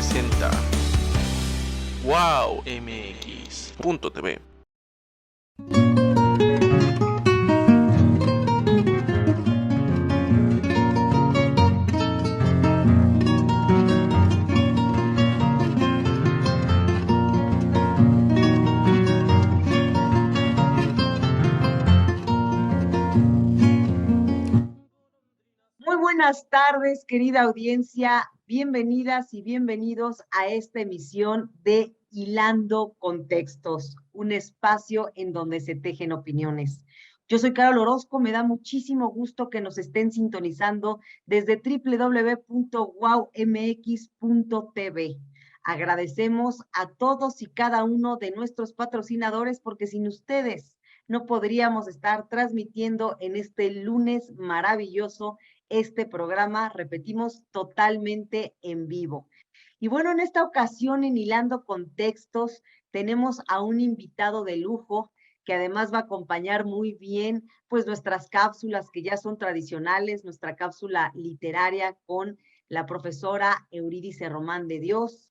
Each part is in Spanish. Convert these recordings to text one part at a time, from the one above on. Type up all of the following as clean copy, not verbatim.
presenta wowmx.tv. Muy buenas tardes, querida audiencia. Bienvenidas y bienvenidos a esta emisión de Hilando Contextos, un espacio en donde se tejen opiniones. Yo soy Carol Orozco, me da muchísimo gusto que nos estén sintonizando desde www.wowmx.tv. Agradecemos a todos y cada uno de nuestros patrocinadores porque sin ustedes no podríamos estar transmitiendo en este lunes maravilloso este programa, repetimos, totalmente en vivo. Y bueno, en esta ocasión, en Hilando Contextos, tenemos a un invitado de lujo que además va a acompañar muy bien pues nuestras cápsulas que ya son tradicionales, nuestra cápsula literaria con la profesora Eurídice Román de Dios,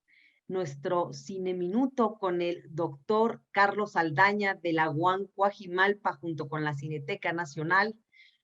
nuestro Cine Minuto con el doctor Carlos Saldaña de la UAM Cuajimalpa junto con la Cineteca Nacional,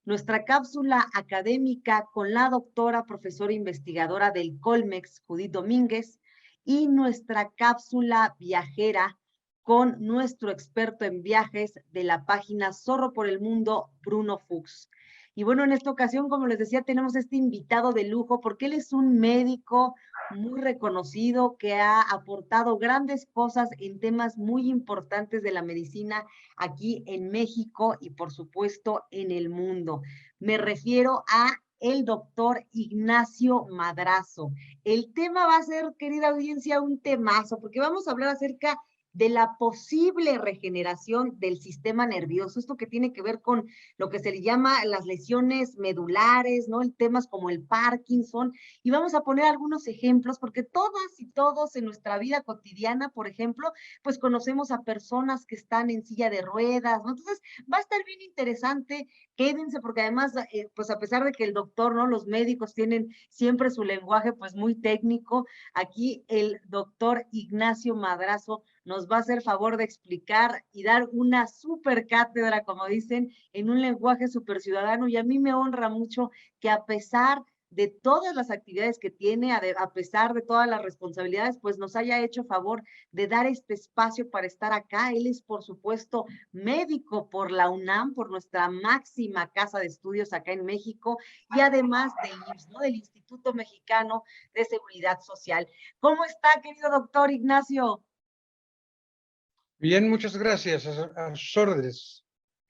nuestra cápsula académica con la doctora, profesora investigadora del Colmex, Judith Domínguez, y nuestra cápsula viajera con nuestro experto en viajes de la página Zorro por el Mundo, Bruno Fuchs. Y bueno, en esta ocasión, como les decía, tenemos este invitado de lujo porque él es un médico muy reconocido que ha aportado grandes cosas en temas muy importantes de la medicina aquí en México y por supuesto en el mundo. Me refiero a el doctor Ignacio Madrazo. El tema va a ser, querida audiencia, un temazo, porque vamos a hablar acerca de la posible regeneración del sistema nervioso, esto que tiene que ver con lo que se le llama las lesiones medulares, ¿no? El temas como el Parkinson, y vamos a poner algunos ejemplos, porque todas y todos en nuestra vida cotidiana, por ejemplo, pues conocemos a personas que están en silla de ruedas, ¿no? Entonces, va a estar bien interesante, quédense, porque además, pues a pesar de que el doctor, ¿no? Los médicos tienen siempre su lenguaje, pues muy técnico, aquí el doctor Ignacio Madrazo nos va a hacer favor de explicar y dar una súper cátedra, como dicen, en un lenguaje súper ciudadano, y a mí me honra mucho que a pesar de todas las actividades que tiene, a pesar de todas las responsabilidades, pues nos haya hecho favor de dar este espacio para estar acá. Él es, por supuesto, médico por la UNAM, por nuestra máxima casa de estudios acá en México, y además del IMSS, ¿no? Del Instituto Mexicano de Seguridad Social. ¿Cómo está, querido doctor Ignacio? Bien, muchas gracias, a sus órdenes.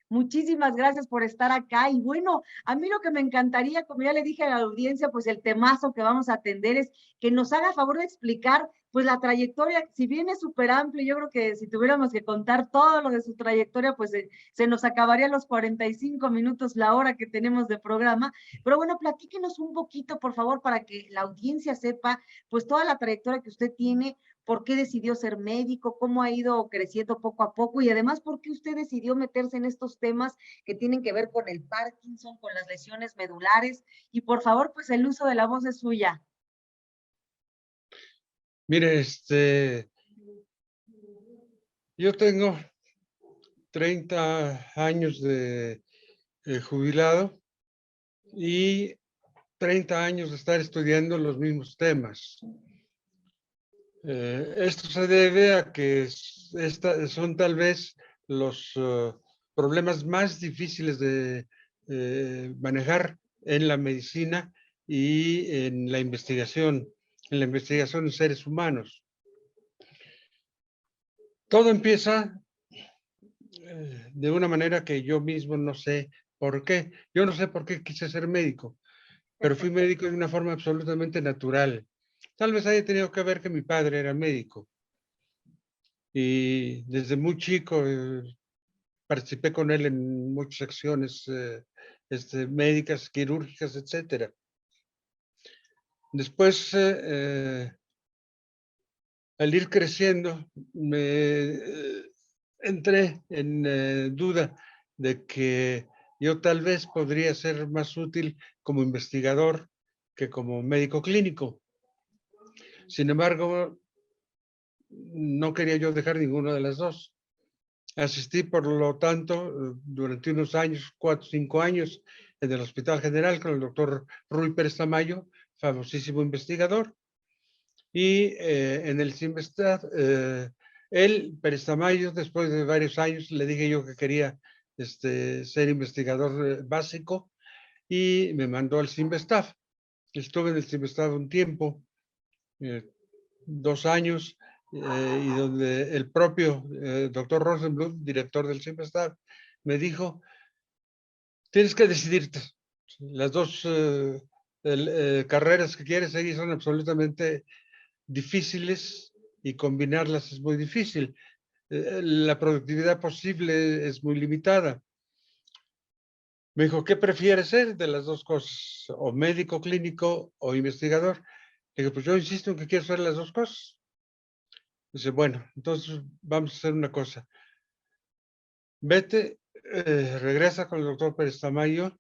Muchísimas gracias por estar acá. Y bueno, a mí lo que me encantaría, como ya le dije a la audiencia, pues el temazo que vamos a atender es que nos haga favor de explicar, pues la trayectoria, si bien es súper amplio, yo creo que si tuviéramos que contar todo lo de su trayectoria, pues se nos acabaría los 45 minutos, la hora que tenemos de programa. Pero bueno, platíquenos un poquito, por favor, para que la audiencia sepa, pues toda la trayectoria que usted tiene, por qué decidió ser médico, cómo ha ido creciendo poco a poco y además por qué usted decidió meterse en estos temas que tienen que ver con el Parkinson, con las lesiones medulares. Y por favor, pues el uso de la voz es suya. Mire, yo tengo 30 años de jubilado y 30 años de estar estudiando los mismos temas. Esto se debe a que son tal vez los problemas más difíciles de manejar en la medicina y en la investigación en seres humanos. Todo empieza de una manera que yo mismo no sé por qué. Yo no sé por qué quise ser médico, pero fui médico de una forma absolutamente natural. Tal vez haya tenido que ver que mi padre era médico y desde muy chico participé con él en muchas acciones médicas, quirúrgicas, etcétera. Después, al ir creciendo, entré en duda de que yo tal vez podría ser más útil como investigador que como médico clínico. Sin embargo, no quería yo dejar ninguna de las dos. Asistí, por lo tanto, durante unos años, 4 o 5 años, en el Hospital General con el doctor Ruy Pérez Tamayo, famosísimo investigador. Y en el CIMBESTAF, él, Pérez Tamayo, después de varios años, le dije yo que quería ser investigador básico y me mandó al CIMBESTAF. Estuve en el CIMBESTAF un tiempo, 2 años, y donde el propio doctor Rosenbluth, director del CIMBESTAF, me dijo, tienes que decidirte. Las dos carreras que quieres seguir son absolutamente difíciles y combinarlas es muy difícil. La productividad posible es muy limitada. Me dijo, ¿qué prefieres ser de las dos cosas? ¿O médico clínico o investigador? Le dije, pues yo insisto en que quiero hacer las dos cosas. Dice, bueno, entonces vamos a hacer una cosa. Vete, regresa con el doctor Pérez Tamayo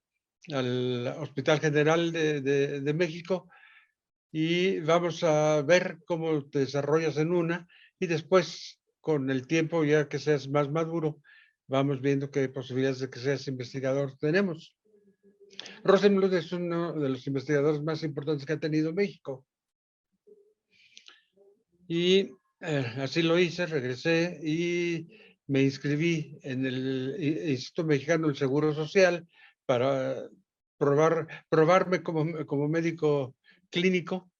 al Hospital General de México y vamos a ver cómo te desarrollas en una y después, con el tiempo, ya que seas más maduro, vamos viendo qué posibilidades de que seas investigador tenemos. Rosenbluth es uno de los investigadores más importantes que ha tenido México. Y así lo hice, regresé y me inscribí en el Instituto Mexicano del Seguro Social para probarme como médico clínico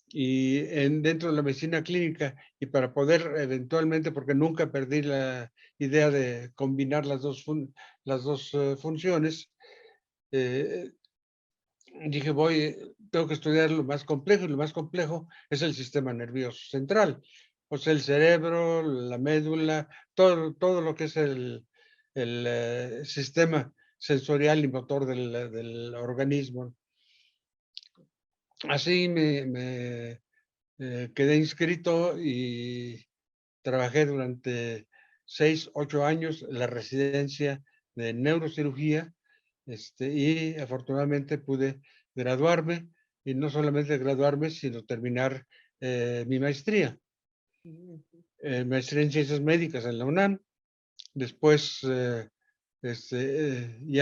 y dentro de la medicina clínica, y para poder eventualmente, porque nunca perdí la idea de combinar las dos funciones, dije, tengo que estudiar lo más complejo, y lo más complejo es el sistema nervioso central, o sea, el cerebro, la médula, todo lo que es el sistema sensorial y motor del organismo. Así me quedé inscrito y trabajé durante 6, 8 años en la residencia de neurocirugía, y afortunadamente pude graduarme, y no solamente graduarme, sino terminar mi maestría. Maestría en Ciencias Médicas en la UNAM. Después ya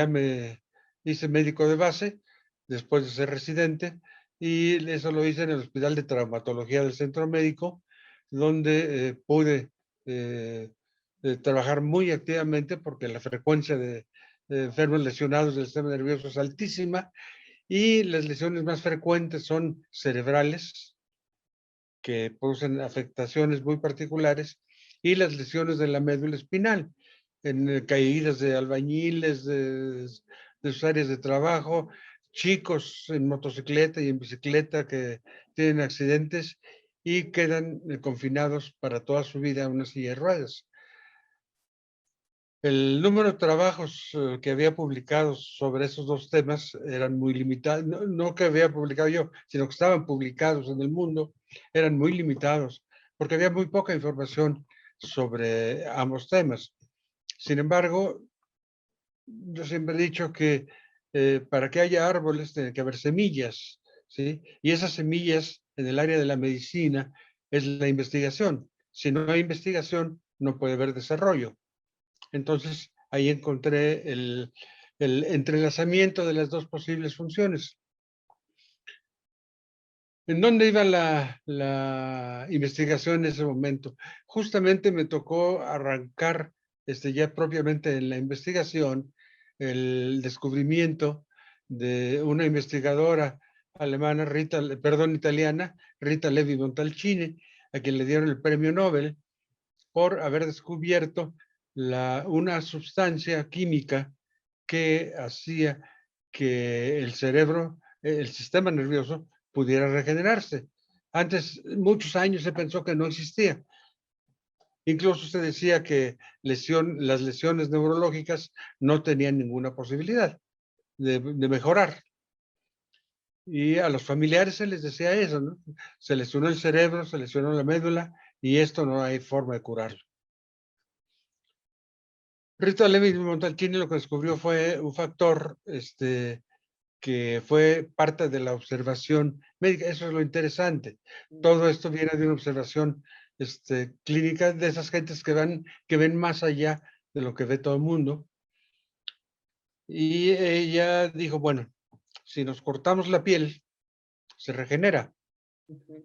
me hice médico de base, después de ser residente, y eso lo hice en el Hospital de Traumatología del Centro Médico, donde pude trabajar muy activamente porque la frecuencia de enfermos lesionados del sistema nervioso es altísima y las lesiones más frecuentes son cerebrales, que producen afectaciones muy particulares, y las lesiones de la médula espinal, en caídas de albañiles, de sus áreas de trabajo, chicos en motocicleta y en bicicleta que tienen accidentes y quedan confinados para toda su vida a una silla de ruedas. El número de trabajos que había publicado sobre esos dos temas eran muy limitados, no que había publicado yo, sino que estaban publicados en el mundo, eran muy limitados, porque había muy poca información sobre ambos temas. Sin embargo, yo siempre he dicho que para que haya árboles tiene que haber semillas, ¿sí? Y esas semillas en el área de la medicina es la investigación. Si no hay investigación, no puede haber desarrollo. Entonces, ahí encontré el entrelazamiento de las dos posibles funciones. ¿En dónde iba la investigación en ese momento? Justamente me tocó arrancar ya propiamente en la investigación el descubrimiento de una investigadora alemana, italiana, Rita Levi Montalcini, a quien le dieron el premio Nobel por haber descubierto una sustancia química que hacía que el cerebro, el sistema nervioso, pudiera regenerarse. Antes, muchos años se pensó que no existía. Incluso se decía que las lesiones neurológicas no tenían ninguna posibilidad de mejorar. Y a los familiares se les decía eso, ¿no? Se lesionó el cerebro, se lesionó la médula, y esto no hay forma de curarlo. Rita Levi Montalcini lo que descubrió fue un factor que fue parte de la observación médica. Eso es lo interesante. Todo esto viene de una observación clínica de esas gentes que ven más allá de lo que ve todo el mundo. Y ella dijo, bueno, si nos cortamos la piel, se regenera.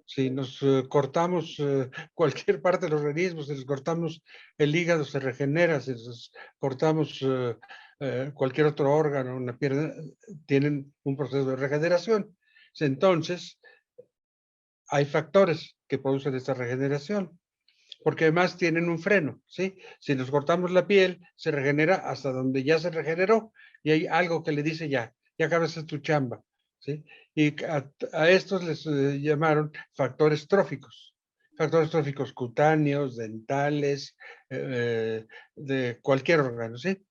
Si nos cortamos cualquier parte de los organismos, si nos cortamos el hígado, se regenera. Si nos cortamos cualquier otro órgano, una pierna, tienen un proceso de regeneración. Entonces, hay factores que producen esta regeneración, porque además tienen un freno, ¿sí? Si nos cortamos la piel, se regenera hasta donde ya se regeneró, y hay algo que le dice ya acabaste tu chamba, ¿sí? Y a estos les llamaron factores tróficos cutáneos, dentales, de cualquier órgano, ¿sí?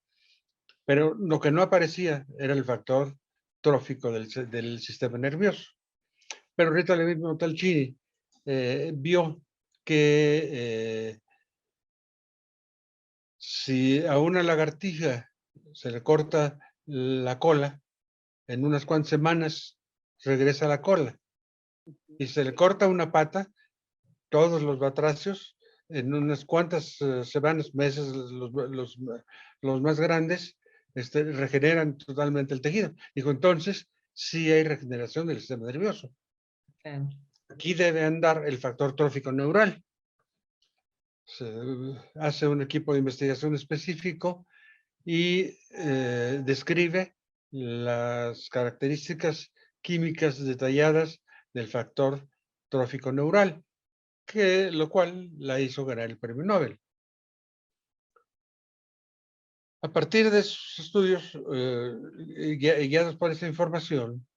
Pero lo que no aparecía era el factor trófico del sistema nervioso. Pero Rita Levi-Montalcini vio que si a una lagartija se le corta la cola, en unas cuantas semanas regresa la cola. Y se le corta una pata, todos los batracios, en unas cuantas semanas, meses, los más grandes, regeneran totalmente el tejido. Dijo, entonces, sí hay regeneración del sistema nervioso. Aquí debe andar el factor trófico neural. Se hace un equipo de investigación específico y describe las características químicas detalladas del factor trófico neural, lo cual la hizo ganar el premio Nobel. A partir de sus estudios, guiados por esa información,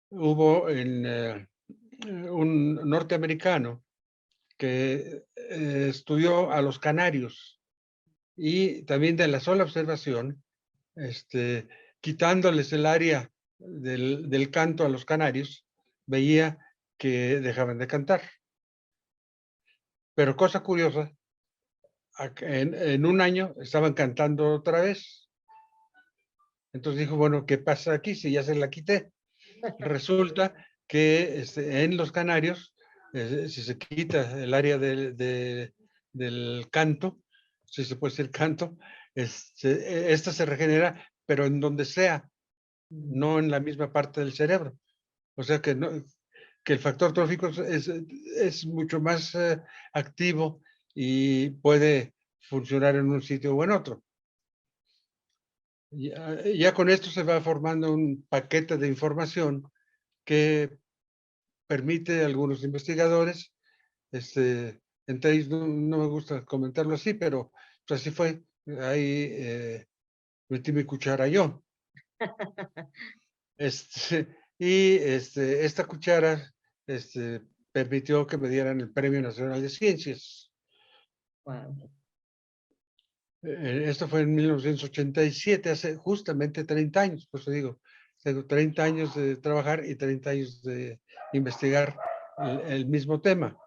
hubo un norteamericano que estudió a los canarios y también de la sola observación, quitándoles el área del canto a los canarios, veía que dejaban de cantar. Pero cosa curiosa, en un año estaban cantando otra vez. Entonces dijo, bueno, ¿qué pasa aquí si ya se la quité? Resulta que en los canarios, si se quita el área del canto, si se puede decir canto, esta se regenera, pero en donde sea, no en la misma parte del cerebro. O sea que, que el factor trófico es mucho más activo y puede funcionar en un sitio o en otro. Ya con esto se va formando un paquete de información que permite a algunos investigadores, entre ellos no me gusta comentarlo así, pero pues así fue, ahí metí mi cuchara yo. Esta cuchara permitió que me dieran el Premio Nacional de Ciencias. Wow. Esto fue en 1987, hace justamente 30 años, por eso digo, tengo 30 años de trabajar y 30 años de investigar el mismo tema.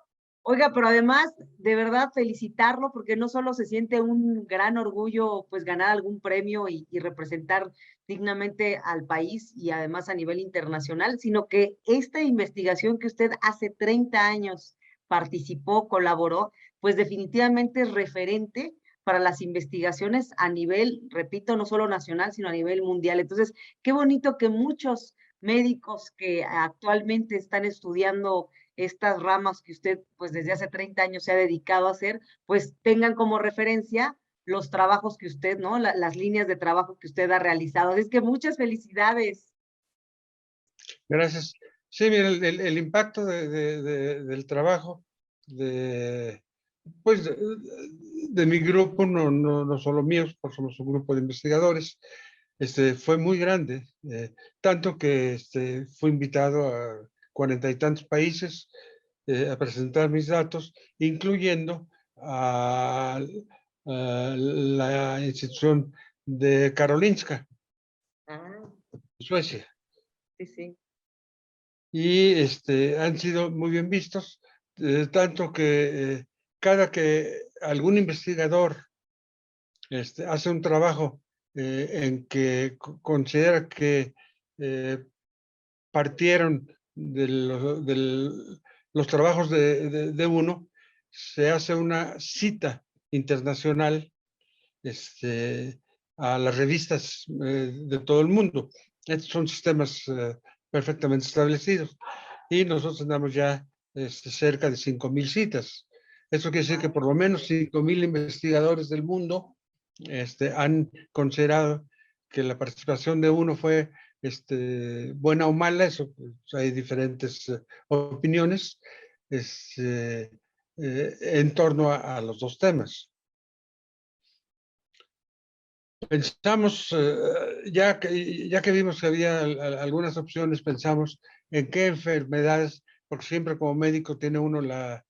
Oiga, pero además, de verdad, felicitarlo porque no solo se siente un gran orgullo, pues, ganar algún premio y representar dignamente al país y además a nivel internacional, sino que esta investigación que usted hace 30 años participó, colaboró, pues definitivamente es referente para las investigaciones a nivel, repito, no solo nacional, sino a nivel mundial. Entonces, qué bonito que muchos médicos que actualmente están estudiando estas ramas que usted pues desde hace 30 años se ha dedicado a hacer, pues tengan como referencia los trabajos que usted, ¿no? Las líneas de trabajo que usted ha realizado. Es que muchas felicidades. Gracias. Sí, mira, el impacto del trabajo pues de mi grupo, no solo míos, porque somos un grupo de investigadores, fue muy grande, tanto que fui invitado a 40 y tantos países a presentar mis datos, incluyendo a la institución de Karolinska, Ah, Suecia. sí, sí. Y han sido muy bien vistos, tanto que cada que algún investigador hace un trabajo en que considera que partieron de los trabajos de uno, se hace una cita internacional a las revistas de todo el mundo. Estos son sistemas perfectamente establecidos. Y nosotros andamos ya cerca de 5,000 citas. Eso quiere decir que por lo menos 5,000 investigadores del mundo han considerado que la participación de uno fue buena o mala. Eso, pues, hay diferentes opiniones en torno a los dos temas. Pensamos, ya que vimos que había algunas opciones, pensamos en qué enfermedades, porque siempre como médico tiene uno la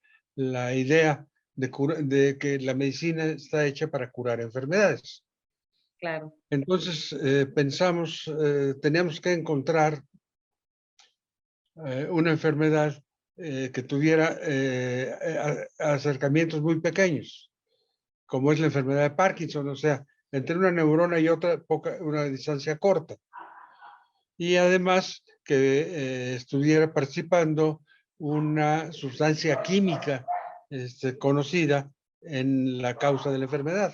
idea de que la medicina está hecha para curar enfermedades. Claro. Entonces pensamos, teníamos que encontrar una enfermedad que tuviera acercamientos muy pequeños, como es la enfermedad de Parkinson, o sea, entre una neurona y otra, una distancia corta. Y además que estuviera participando una sustancia química conocida en la causa de la enfermedad.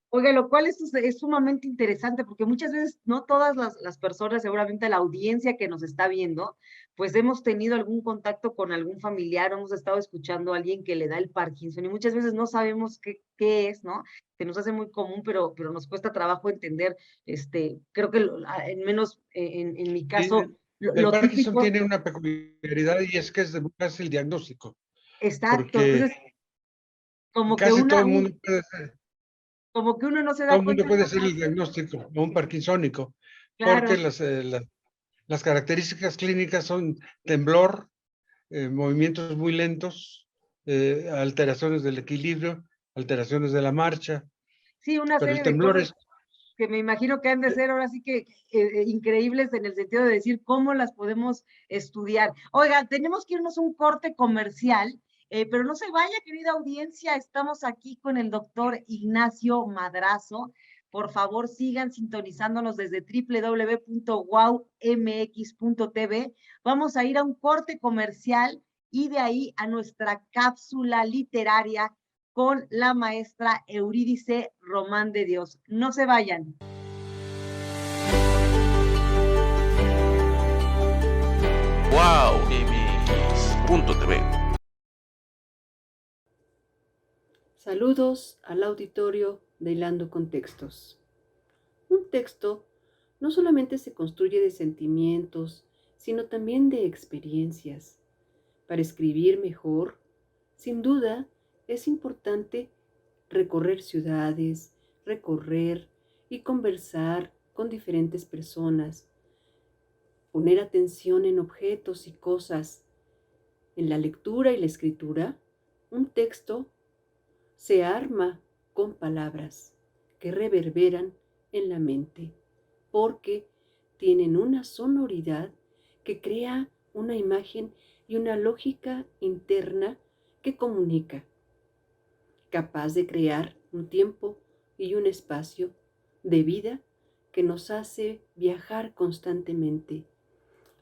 Oiga, lo cual es sumamente interesante porque muchas veces no todas las personas, seguramente la audiencia que nos está viendo, pues hemos tenido algún contacto con algún familiar, o hemos estado escuchando a alguien que le da el Parkinson y muchas veces no sabemos qué es, ¿no? Que nos hace muy común, pero nos cuesta trabajo entender, creo que en menos en mi caso, El lo Parkinson típico. tiene una peculiaridad y es que es de muy fácil diagnóstico, Exacto, porque entonces como que casi todo el mundo puede ser. como que uno no se Todo da el mundo cuenta. puede hacer el diagnóstico a un parkinsónico, porque Claro. las características clínicas son temblor, movimientos muy lentos, alteraciones del equilibrio, alteraciones de la marcha, Sí, una pero el serie de temblor cosas es... que me imagino que han de ser ahora sí que increíbles en el sentido de decir cómo las podemos estudiar. Oiga, tenemos que irnos a un corte comercial, pero no se vaya, querida audiencia, estamos aquí con el doctor Ignacio Madrazo. Por favor, sigan sintonizándonos desde www.wowmx.tv. Vamos a ir a un corte comercial y de ahí a nuestra cápsula literaria con la maestra Eurídice Román de Dios. No se vayan. wowmx.tv. Saludos al auditorio de Hilando Contextos. Un texto no solamente se construye de sentimientos, sino también de experiencias. Para escribir mejor, sin duda, es importante recorrer ciudades, recorrer y conversar con diferentes personas, poner atención en objetos y cosas. En la lectura y la escritura, un texto se arma con palabras que reverberan en la mente, porque tienen una sonoridad que crea una imagen y una lógica interna que comunica, capaz de crear un tiempo y un espacio de vida que nos hace viajar constantemente.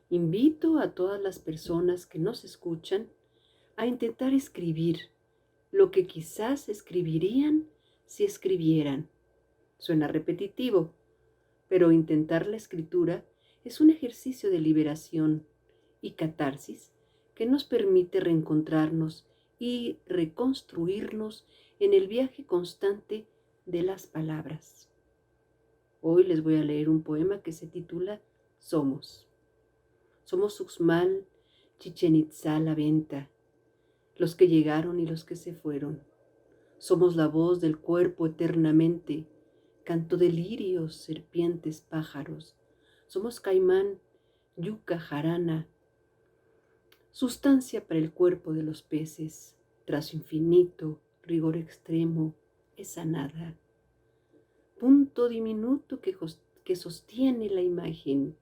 Invito a todas las personas que nos escuchan a intentar escribir lo que quizás escribirían si escribieran. Suena repetitivo, pero intentar la escritura es un ejercicio de liberación y catarsis que nos permite reencontrarnos y reconstruirnos en el viaje constante de las palabras. Hoy les voy a leer un poema que se titula Somos. Somos Uxmal, Chichen Itzá, la venta, los que llegaron y los que se fueron. Somos la voz del cuerpo eternamente, canto de lirios, serpientes, pájaros. Somos caimán, yuca, jarana, sustancia para el cuerpo de los peces, trazo infinito, rigor extremo, esa nada. Punto diminuto que sostiene la imagen.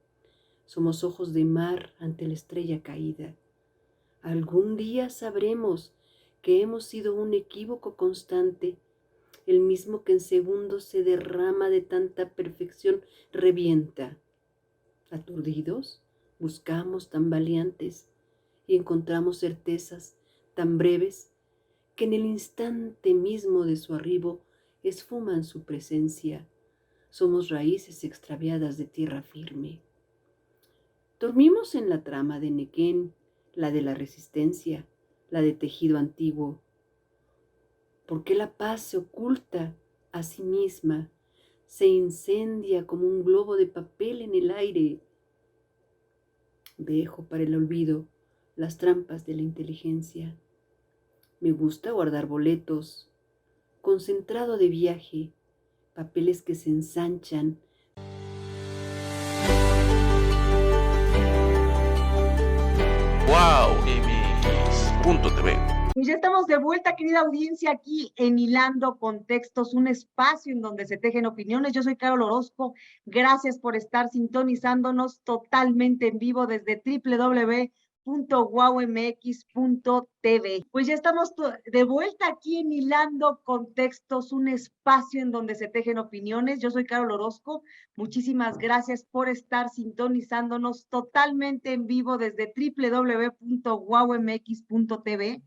Somos ojos de mar ante la estrella caída. Algún día sabremos que hemos sido un equívoco constante, el mismo que en segundos se derrama de tanta perfección, revienta. Aturdidos, buscamos tambaleantes y encontramos certezas tan breves que en el instante mismo de su arribo esfuman su presencia. Somos raíces extraviadas de tierra firme. Dormimos en la trama de Nequén, la de la resistencia, la de tejido antiguo. ¿Por qué la paz se oculta a sí misma, se incendia como un globo de papel en el aire? Dejo para el olvido las trampas de la inteligencia. Me gusta guardar boletos, concentrado de viaje, papeles que se ensanchan. Wow, MX.tv. Pues ya estamos de vuelta, querida audiencia, aquí en Hilando Contextos, un espacio en donde se tejen opiniones. Yo soy Carol Orozco. Gracias por estar sintonizándonos totalmente en vivo desde www.wowmx.tv. Pues ya estamos de vuelta aquí en Hilando Contextos, un espacio en donde se tejen opiniones. Yo soy Carol Orozco. Muchísimas gracias por estar sintonizándonos totalmente en vivo desde www.wowmx.tv.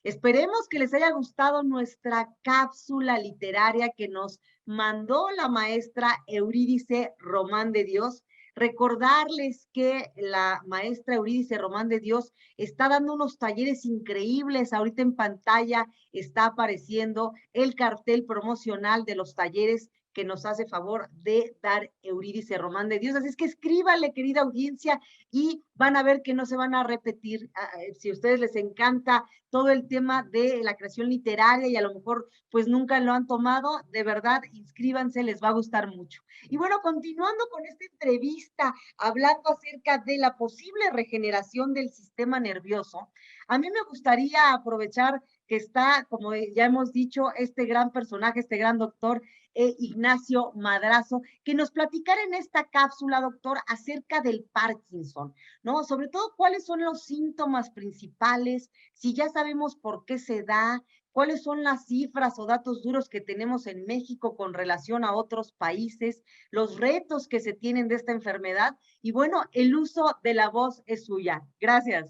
Esperemos que les haya gustado nuestra cápsula literaria que nos mandó la maestra Eurídice Román de Dios. Recordarles que la maestra Eurídice Román de Dios está dando unos talleres increíbles. Ahorita en pantalla está apareciendo el cartel promocional de los talleres que nos hace favor de dar Eurídice Román de Dios. Así es que escríbanle, querida audiencia, y van a ver que no se van a repetir. Si a ustedes les encanta todo el tema de la creación literaria y a lo mejor pues nunca lo han tomado, de verdad, inscríbanse, les va a gustar mucho. Y bueno, continuando con esta entrevista, hablando acerca de la posible regeneración del sistema nervioso, a mí me gustaría aprovechar que está, como ya hemos dicho, este gran personaje, este gran doctor, Ignacio Madrazo, que nos platicara en esta cápsula, doctor, acerca del Parkinson, ¿no? Sobre todo, ¿cuáles son los síntomas principales? Si ya sabemos por qué se da, cuáles son las cifras o datos duros que tenemos en México con relación a otros países, los retos que se tienen de esta enfermedad, y bueno, el uso de la voz es suya. Gracias.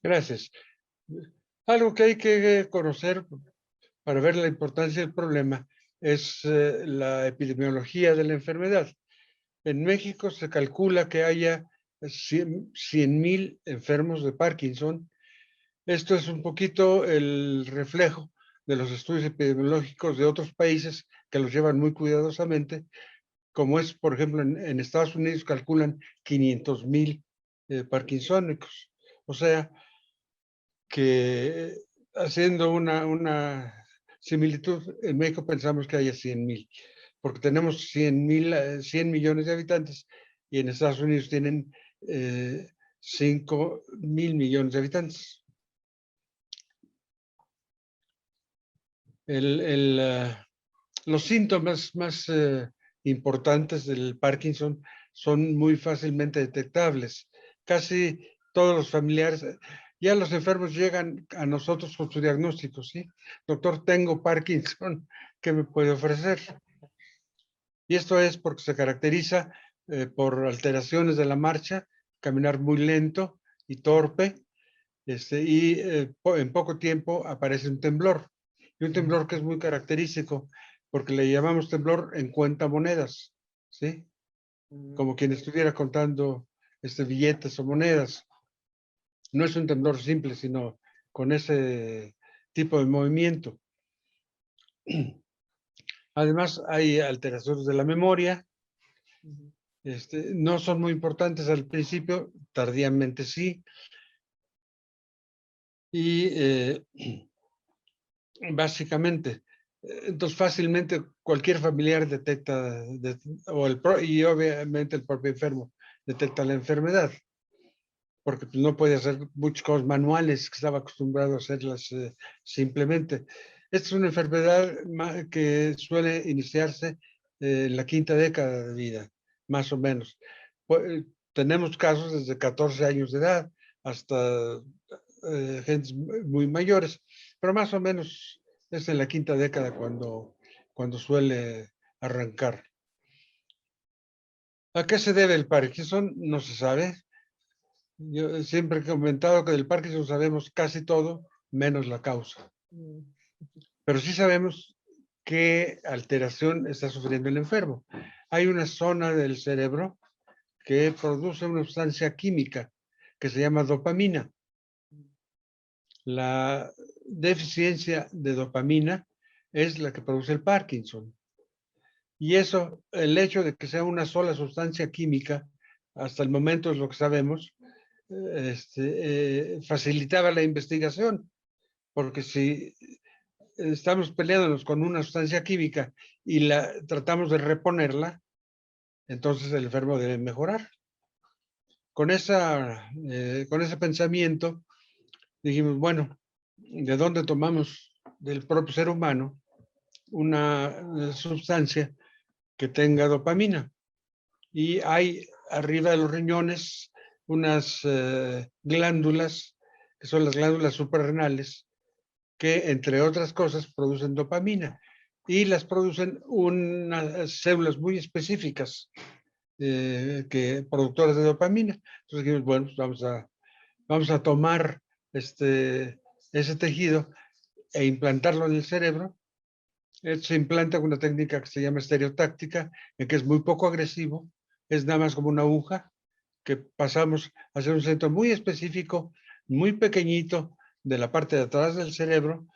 Gracias. Algo que hay que conocer para ver la importancia del problema es la epidemiología de la enfermedad. En México se calcula que haya 100,000 enfermos de Parkinson. Esto es un poquito el reflejo de los estudios epidemiológicos de otros países que los llevan muy cuidadosamente, como es, por ejemplo, en Estados Unidos calculan 500,000 parkinsónicos. O sea, que haciendo una similitud, en México pensamos que haya 100,000, porque tenemos 100 millones de habitantes y en Estados Unidos tienen 5,000 millones de habitantes. Los síntomas más importantes del Parkinson son muy fácilmente detectables. Casi todos los familiares, ya los enfermos llegan a nosotros con su diagnóstico, ¿sí? Doctor, tengo Parkinson, ¿qué me puede ofrecer? Y esto es porque se caracteriza por alteraciones de la marcha, caminar muy lento y torpe, y en poco tiempo aparece un temblor. Y un temblor que es muy característico, porque le llamamos temblor en cuentamonedas, ¿sí? Como quien estuviera contando billetes o monedas. No es un temblor simple, sino con ese tipo de movimiento. Además, hay alteraciones de la memoria. No son muy importantes al principio, tardíamente sí. Y básicamente, entonces fácilmente cualquier familiar detecta, y obviamente el propio enfermo detecta la enfermedad, porque pues, no puede hacer muchas cosas manuales que estaba acostumbrado a hacerlas simplemente. Esta es una enfermedad que suele iniciarse en la quinta década de vida, más o menos. Tenemos casos desde 14 años de edad hasta gente muy mayores, pero más o menos es en la quinta década cuando suele arrancar. ¿A qué se debe el Parkinson? No se sabe. Yo siempre he comentado que del Parkinson sabemos casi todo, menos la causa. Pero sí sabemos qué alteración está sufriendo el enfermo. Hay una zona del cerebro que produce una sustancia química que se llama dopamina. La deficiencia de dopamina es la que produce el Parkinson. Y eso, el hecho de que sea una sola sustancia química, hasta el momento es lo que sabemos, facilitaba la investigación, porque si estamos peleándonos con una sustancia química y la tratamos de reponerla, entonces el enfermo debe mejorar. Con ese pensamiento dijimos, bueno, ¿de dónde tomamos del propio ser humano una sustancia que tenga dopamina? Y hay arriba de los riñones unas glándulas, que son las glándulas suprarrenales, que entre otras cosas producen dopamina y las producen unas células muy específicas que productoras de dopamina. Entonces dijimos, bueno, pues vamos a tomar ese tejido e implantarlo en el cerebro. Se implanta con una técnica que se llama estereotáctica, en que es muy poco agresivo, es nada más como una aguja que pasamos a hacer un centro muy específico, muy pequeñito, de la parte de atrás del cerebro,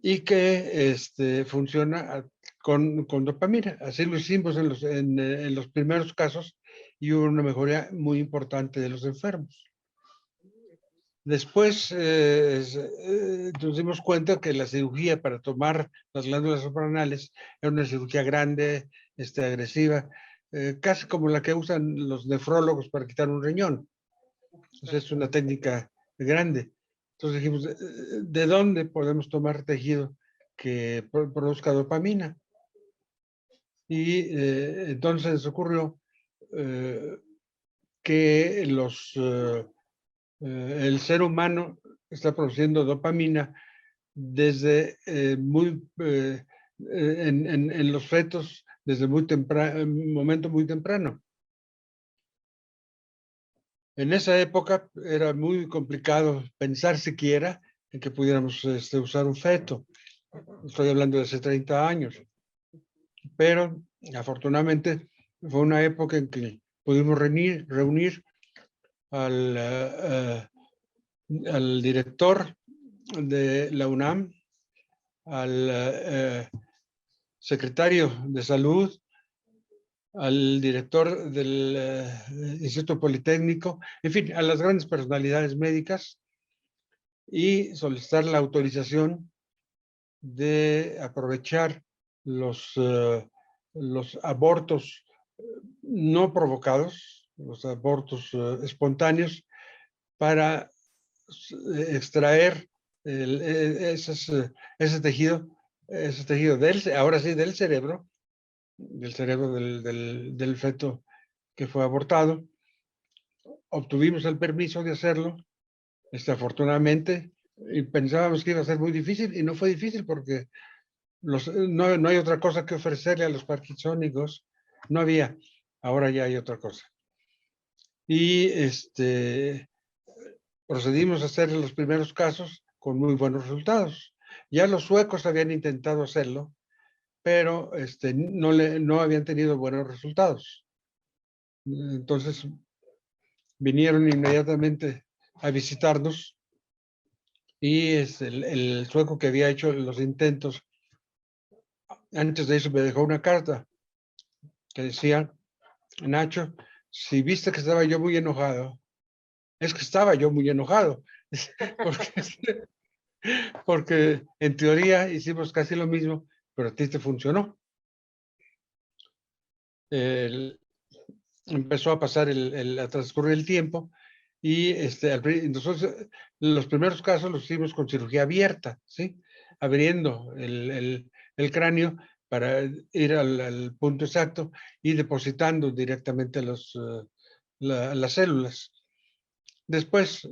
y que funciona con dopamina. Así lo hicimos en los primeros casos y hubo una mejoría muy importante de los enfermos. Después nos dimos cuenta que la cirugía para tomar las glándulas suprarrenales era una cirugía grande, agresiva, casi como la que usan los nefrólogos para quitar un riñón. Entonces es una técnica grande. Entonces dijimos, ¿de dónde podemos tomar tejido que produzca dopamina? Y entonces ocurrió que el ser humano está produciendo dopamina desde en los fetos, desde un momento muy temprano. En esa época era muy complicado pensar siquiera en que pudiéramos usar un feto. Estoy hablando de hace 30 años. Pero afortunadamente fue una época en que pudimos reunir al director de la UNAM, al secretario de Salud, al director del Instituto Politécnico, en fin, a las grandes personalidades médicas y solicitar la autorización de aprovechar los abortos no provocados, los abortos espontáneos, para extraer ese tejido ahora sí, del cerebro del feto que fue abortado. Obtuvimos el permiso de hacerlo, afortunadamente, y pensábamos que iba a ser muy difícil, y no fue difícil porque no hay otra cosa que ofrecerle a los parkinsónicos. No había, ahora ya hay otra cosa. Y procedimos a hacer los primeros casos con muy buenos resultados. Ya los suecos habían intentado hacerlo, pero no habían tenido buenos resultados. Entonces vinieron inmediatamente a visitarnos y el sueco que había hecho los intentos, antes de eso me dejó una carta que decía, Nacho, si viste que estaba yo muy enojado, es que estaba yo muy enojado, porque en teoría hicimos casi lo mismo, pero a ti te funcionó. Empezó a pasar a transcurrir el tiempo y nosotros los primeros casos los hicimos con cirugía abierta, ¿sí? Abriendo el cráneo para ir al punto exacto y depositando directamente las células. Después,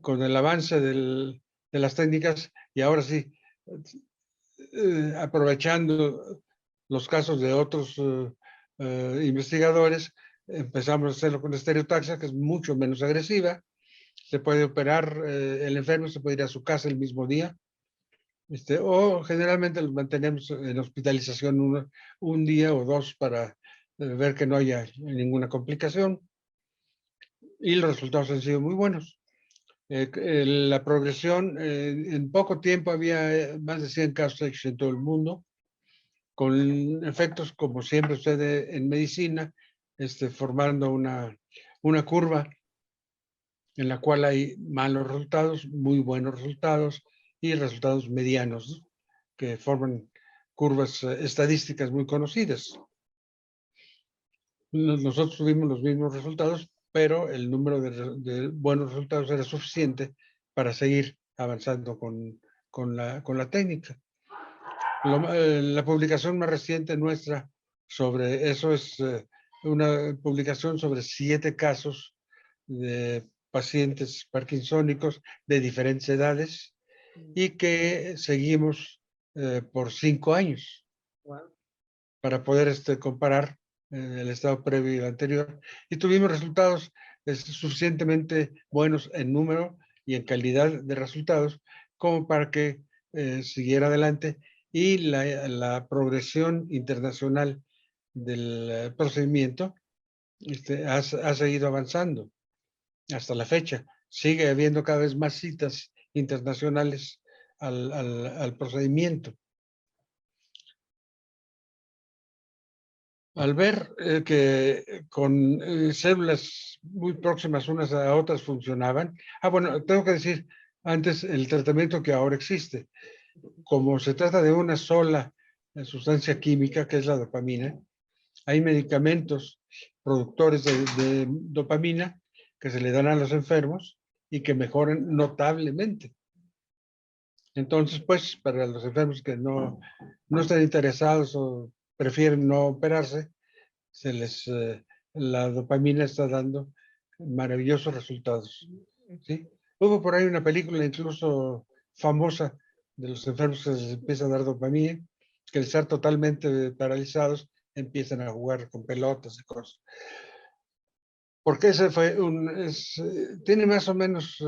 con el avance de las técnicas, y ahora sí, aprovechando los casos de otros investigadores, empezamos a hacerlo con estereotaxia, que es mucho menos agresiva. Se puede operar, el enfermo se puede ir a su casa el mismo día, o generalmente los mantenemos en hospitalización un día o dos para ver que no haya ninguna complicación, y los resultados han sido muy buenos. La progresión, en poco tiempo había más de 100 casos hechos en todo el mundo, con efectos como siempre sucede en medicina, formando una curva en la cual hay malos resultados, muy buenos resultados y resultados medianos, ¿no?, que forman curvas estadísticas muy conocidas. Nosotros tuvimos los mismos resultados, pero el número de buenos resultados era suficiente para seguir avanzando con la técnica. La publicación más reciente nuestra sobre eso es una publicación sobre 7 casos de pacientes parkinsónicos de diferentes edades y que seguimos por 5 años. Wow. Para poder comparar el estado previo y el anterior. Y tuvimos resultados suficientemente buenos en número y en calidad de resultados como para que siguiera adelante, y la progresión internacional del procedimiento ha seguido avanzando hasta la fecha. Sigue habiendo cada vez más citas internacionales al procedimiento. Al ver que con células muy próximas unas a otras funcionaban. Bueno, tengo que decir antes el tratamiento que ahora existe. Como se trata de una sola sustancia química, que es la dopamina, hay medicamentos productores de dopamina que se le dan a los enfermos y que mejoran notablemente. Entonces, pues, para los enfermos que no están interesados o prefieren no operarse, la dopamina está dando maravillosos resultados, ¿sí? Hubo por ahí una película incluso famosa de los enfermos que les empieza a dar dopamina, que al estar totalmente paralizados empiezan a jugar con pelotas y cosas. Porque ese fue tiene más o menos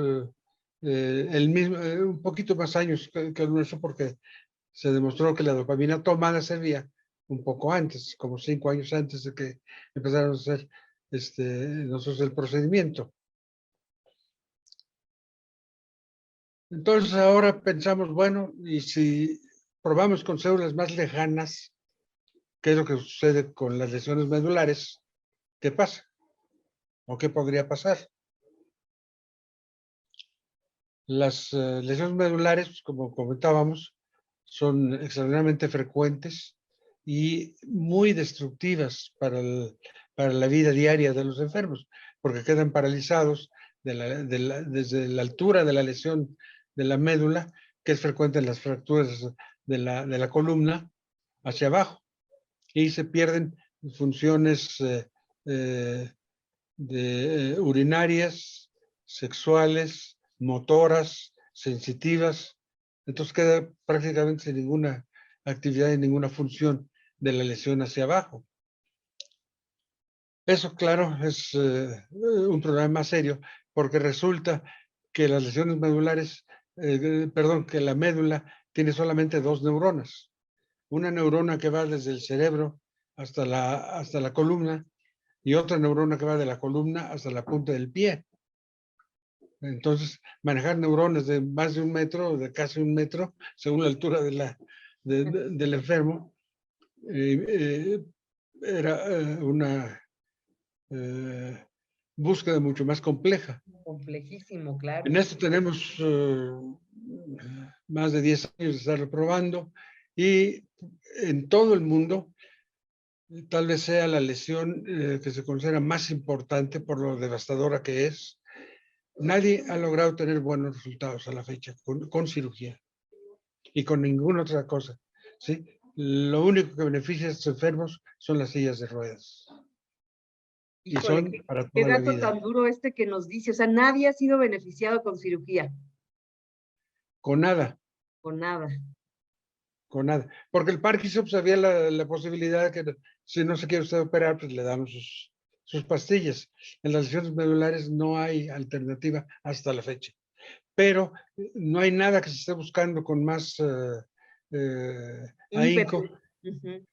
el mismo, un poquito más años que el nuestro, porque se demostró que la dopamina tomada servía un poco antes, como 5 años antes de que empezaron a hacer nosotros el procedimiento. Entonces ahora pensamos, bueno, y si probamos con células más lejanas, ¿qué es lo que sucede con las lesiones medulares? ¿Qué pasa? ¿O qué podría pasar? Las lesiones medulares, como comentábamos, son extraordinariamente frecuentes y muy destructivas para la vida diaria de los enfermos, porque quedan paralizados desde la altura de la lesión de la médula, que es frecuente en las fracturas de la columna, hacia abajo, y se pierden funciones urinarias, sexuales, motoras, sensitivas. Entonces queda prácticamente sin ninguna actividad y ninguna función de la lesión hacia abajo. Eso, claro, es un problema más serio, porque resulta que las lesiones medulares, que la médula tiene solamente 2 neuronas. Una neurona que va desde el cerebro hasta la columna, y otra neurona que va de la columna hasta la punta del pie. Entonces, manejar neuronas de más de 1 metro o de casi 1 metro, según la altura del enfermo, era una búsqueda mucho más compleja. Complejísimo, claro. En esto tenemos más de 10 años de estarlo probando, y en todo el mundo tal vez sea la lesión que se considera más importante por lo devastadora que es. Nadie ha logrado tener buenos resultados a la fecha con cirugía y con ninguna otra cosa, ¿sí? Lo único que beneficia a estos enfermos son las sillas de ruedas. Y son para qué toda la dato vida. tan duro que nos dice. O sea, nadie ha sido beneficiado con cirugía. Con nada. Con nada. con nada. Porque el Parkinson pues, había la posibilidad de que si no se quiere usted operar, pues le damos sus pastillas. En las lesiones medulares no hay alternativa hasta la fecha. Pero no hay nada que se esté buscando con más ahínco Ujú.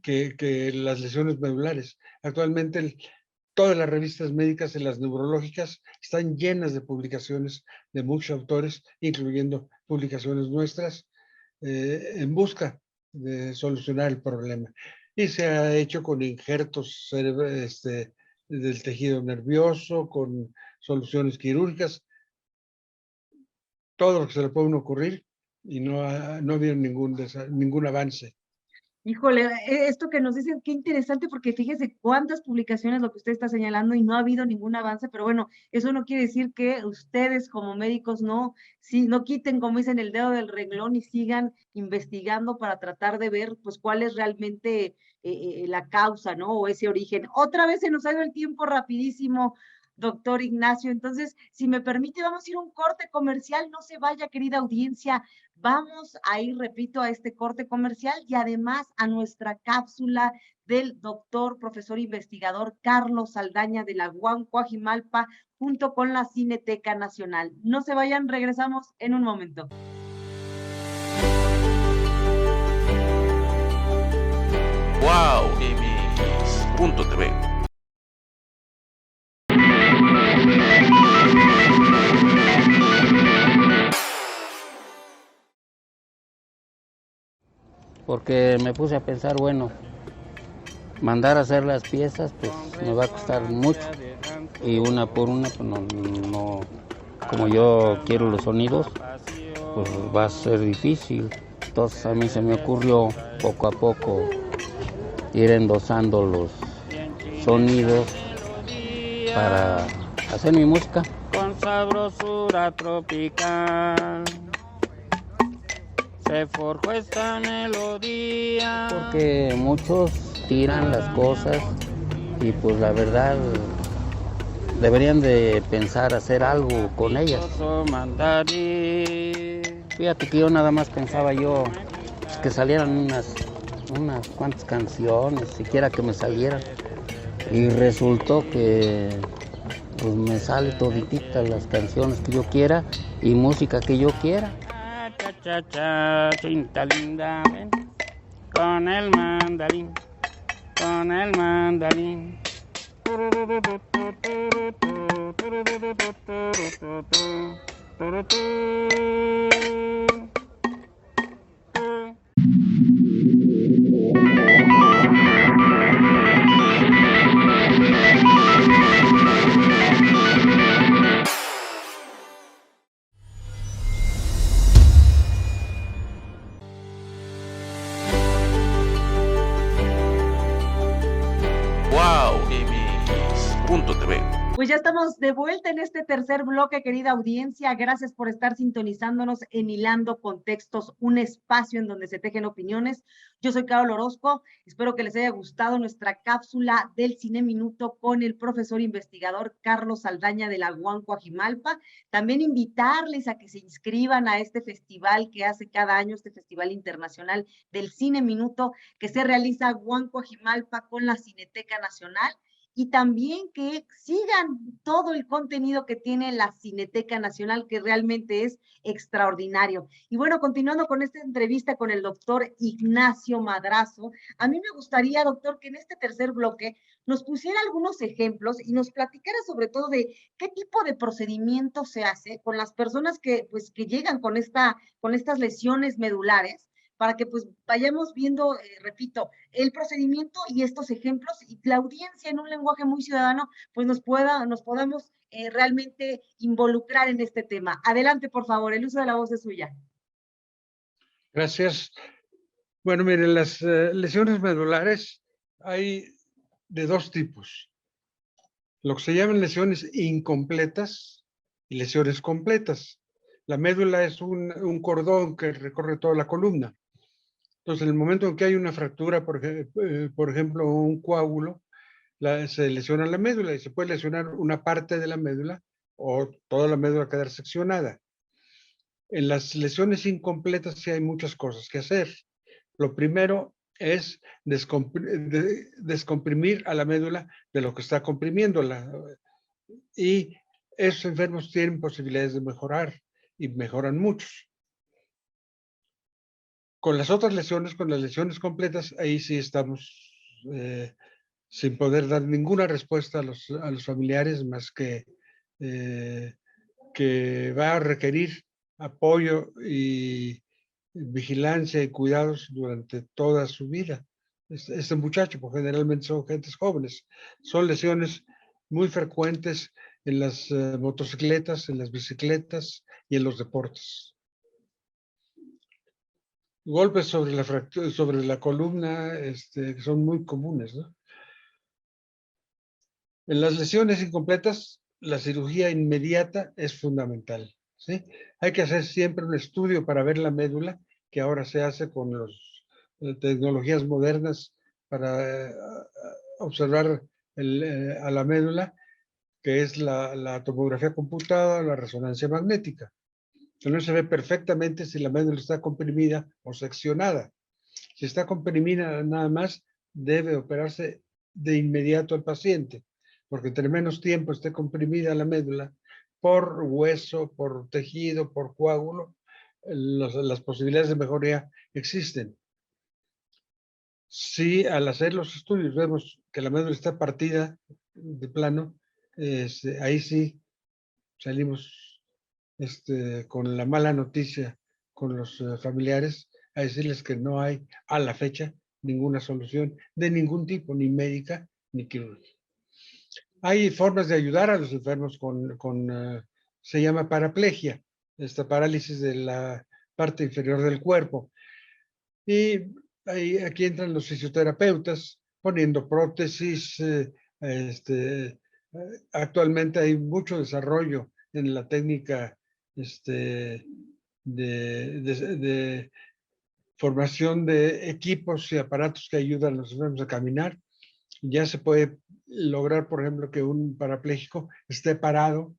que las lesiones medulares. Actualmente todas las revistas médicas y las neurológicas están llenas de publicaciones de muchos autores, incluyendo publicaciones nuestras, en busca de solucionar el problema. Y se ha hecho con injertos del tejido nervioso, con soluciones quirúrgicas, todo lo que se le puede uno ocurrir, y no ha habido ningún avance. Híjole, esto que nos dicen, qué interesante, porque fíjese cuántas publicaciones lo que usted está señalando y no ha habido ningún avance, pero bueno, eso no quiere decir que ustedes como médicos no quiten, como dicen, el dedo del renglón y sigan investigando para tratar de ver, pues, cuál es realmente la causa, ¿no? O ese origen. Otra vez se nos ha ido el tiempo rapidísimo, doctor Ignacio. Entonces, si me permite, vamos a ir a un corte comercial. No se vaya, querida audiencia. Vamos a ir, repito, a este corte comercial y además a nuestra cápsula del doctor, profesor investigador Carlos Saldaña de la UAM Coajimalpa, junto con la Cineteca Nacional. No se vayan, regresamos en un momento. Wow MX.tv. Porque me puse a pensar, bueno, mandar a hacer las piezas pues me va a costar mucho y una por una pues no como yo quiero los sonidos pues va a ser difícil. Entonces a mí se me ocurrió poco a poco ir endosando los sonidos para hacer mi música. Con sabrosura tropical se forjó esta melodía. Porque muchos tiran las cosas y pues la verdad deberían de pensar hacer algo con ellas. Fíjate que yo nada más pensaba yo que salieran unas cuantas canciones, siquiera que me salieran. Y resultó que pues me sale toditita las canciones que yo quiera y música que yo quiera. Cinta linda, ven, con el mandarín, con el mandarín. Wow MX.tv. Pues ya estamos de vuelta en este tercer bloque, querida audiencia. Gracias por estar sintonizándonos en Hilando Contextos, un espacio en donde se tejen opiniones. Yo soy Carol Orozco. Espero que les haya gustado nuestra cápsula del Cine Minuto con el profesor investigador Carlos Saldaña de la UAM Coajimalpa. También invitarles a que se inscriban a este festival que hace cada año, este Festival Internacional del Cine Minuto, que se realiza UAM Coajimalpa con la Cineteca Nacional. Y también que sigan todo el contenido que tiene la Cineteca Nacional, que realmente es extraordinario. Y bueno, continuando con esta entrevista con el doctor Ignacio Madrazo, a mí me gustaría, doctor, que en este tercer bloque nos pusiera algunos ejemplos y nos platicara sobre todo de qué tipo de procedimiento se hace con las personas que llegan con estas lesiones medulares, para que pues vayamos viendo, repito, el procedimiento y estos ejemplos, y la audiencia en un lenguaje muy ciudadano, pues nos podamos realmente involucrar en este tema. Adelante, por favor, el uso de la voz es suya. Gracias. Bueno, miren, las lesiones medulares hay de dos tipos. Lo que se llaman lesiones incompletas y lesiones completas. La médula es un cordón que recorre toda la columna. Entonces, en el momento en que hay una fractura, por ejemplo, un coágulo, se lesiona la médula y se puede lesionar una parte de la médula o toda la médula quedar seccionada. En las lesiones incompletas sí hay muchas cosas que hacer. Lo primero es descomprimir a la médula de lo que está comprimiéndola. Y esos enfermos tienen posibilidades de mejorar y mejoran muchos. Con las otras lesiones, con las lesiones completas, ahí sí estamos sin poder dar ninguna respuesta a los familiares, más que va a requerir apoyo y vigilancia y cuidados durante toda su vida. Este muchacho, porque generalmente son gentes jóvenes, son lesiones muy frecuentes en las motocicletas, en las bicicletas y en los deportes. Golpes sobre la fractura, sobre la columna, que son muy comunes, ¿no? En las lesiones incompletas, la cirugía inmediata es fundamental, ¿sí? Hay que hacer siempre un estudio para ver la médula, que ahora se hace con las tecnologías modernas para observar a la médula, que es la tomografía computada, la resonancia magnética. Entonces se ve perfectamente si la médula está comprimida o seccionada. Si está comprimida nada más, debe operarse de inmediato al paciente, porque entre menos tiempo esté comprimida la médula, por hueso, por tejido, por coágulo, las posibilidades de mejoría existen. Si al hacer los estudios vemos que la médula está partida de plano, ahí sí salimos con la mala noticia con los familiares, a decirles que no hay a la fecha ninguna solución de ningún tipo, ni médica ni quirúrgica. Hay formas de ayudar a los enfermos se llama paraplegia, esta parálisis de la parte inferior del cuerpo. Y aquí entran los fisioterapeutas poniendo prótesis. Actualmente hay mucho desarrollo en la técnica de formación de equipos y aparatos que ayudan a los enfermos a caminar. Ya se puede lograr, por ejemplo, que un parapléjico esté parado,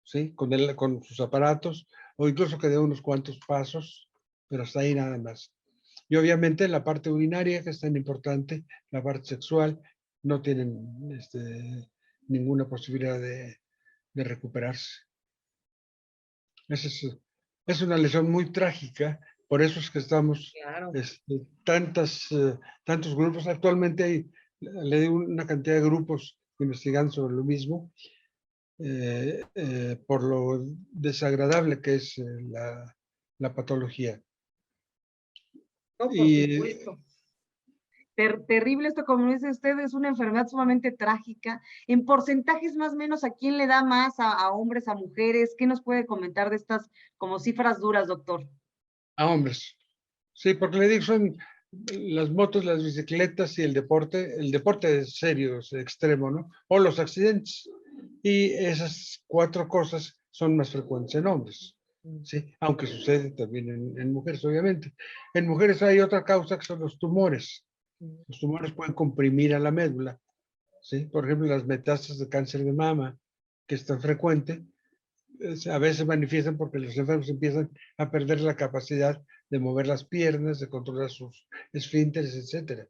¿sí? Con sus aparatos, o incluso que dé unos cuantos pasos, pero hasta ahí nada más. Y obviamente la parte urinaria, que es tan importante, la parte sexual, no tienen ninguna posibilidad de recuperarse. Es una lesión muy trágica, por eso es que estamos Claro. tantos grupos. Actualmente le di una cantidad de grupos investigando sobre lo mismo, por lo desagradable que es la patología. No, por supuesto. Terrible esto, como dice usted, es una enfermedad sumamente trágica. En porcentajes más o menos, ¿a quién le da más? ¿A hombres, a mujeres? ¿Qué nos puede comentar de estas como cifras duras, doctor? A hombres. Sí, porque le digo, son las motos, las bicicletas y el deporte serio, extremo, ¿no? O los accidentes. Y esas 4 cosas son más frecuentes en hombres, ¿sí? Aunque sucede también en mujeres, obviamente. En mujeres hay otra causa que son los tumores. Los tumores pueden comprimir a la médula, ¿sí? Por ejemplo, las metástasis de cáncer de mama, que es tan frecuente, a veces manifiestan porque los enfermos empiezan a perder la capacidad de mover las piernas, de controlar sus esfínteres, etc.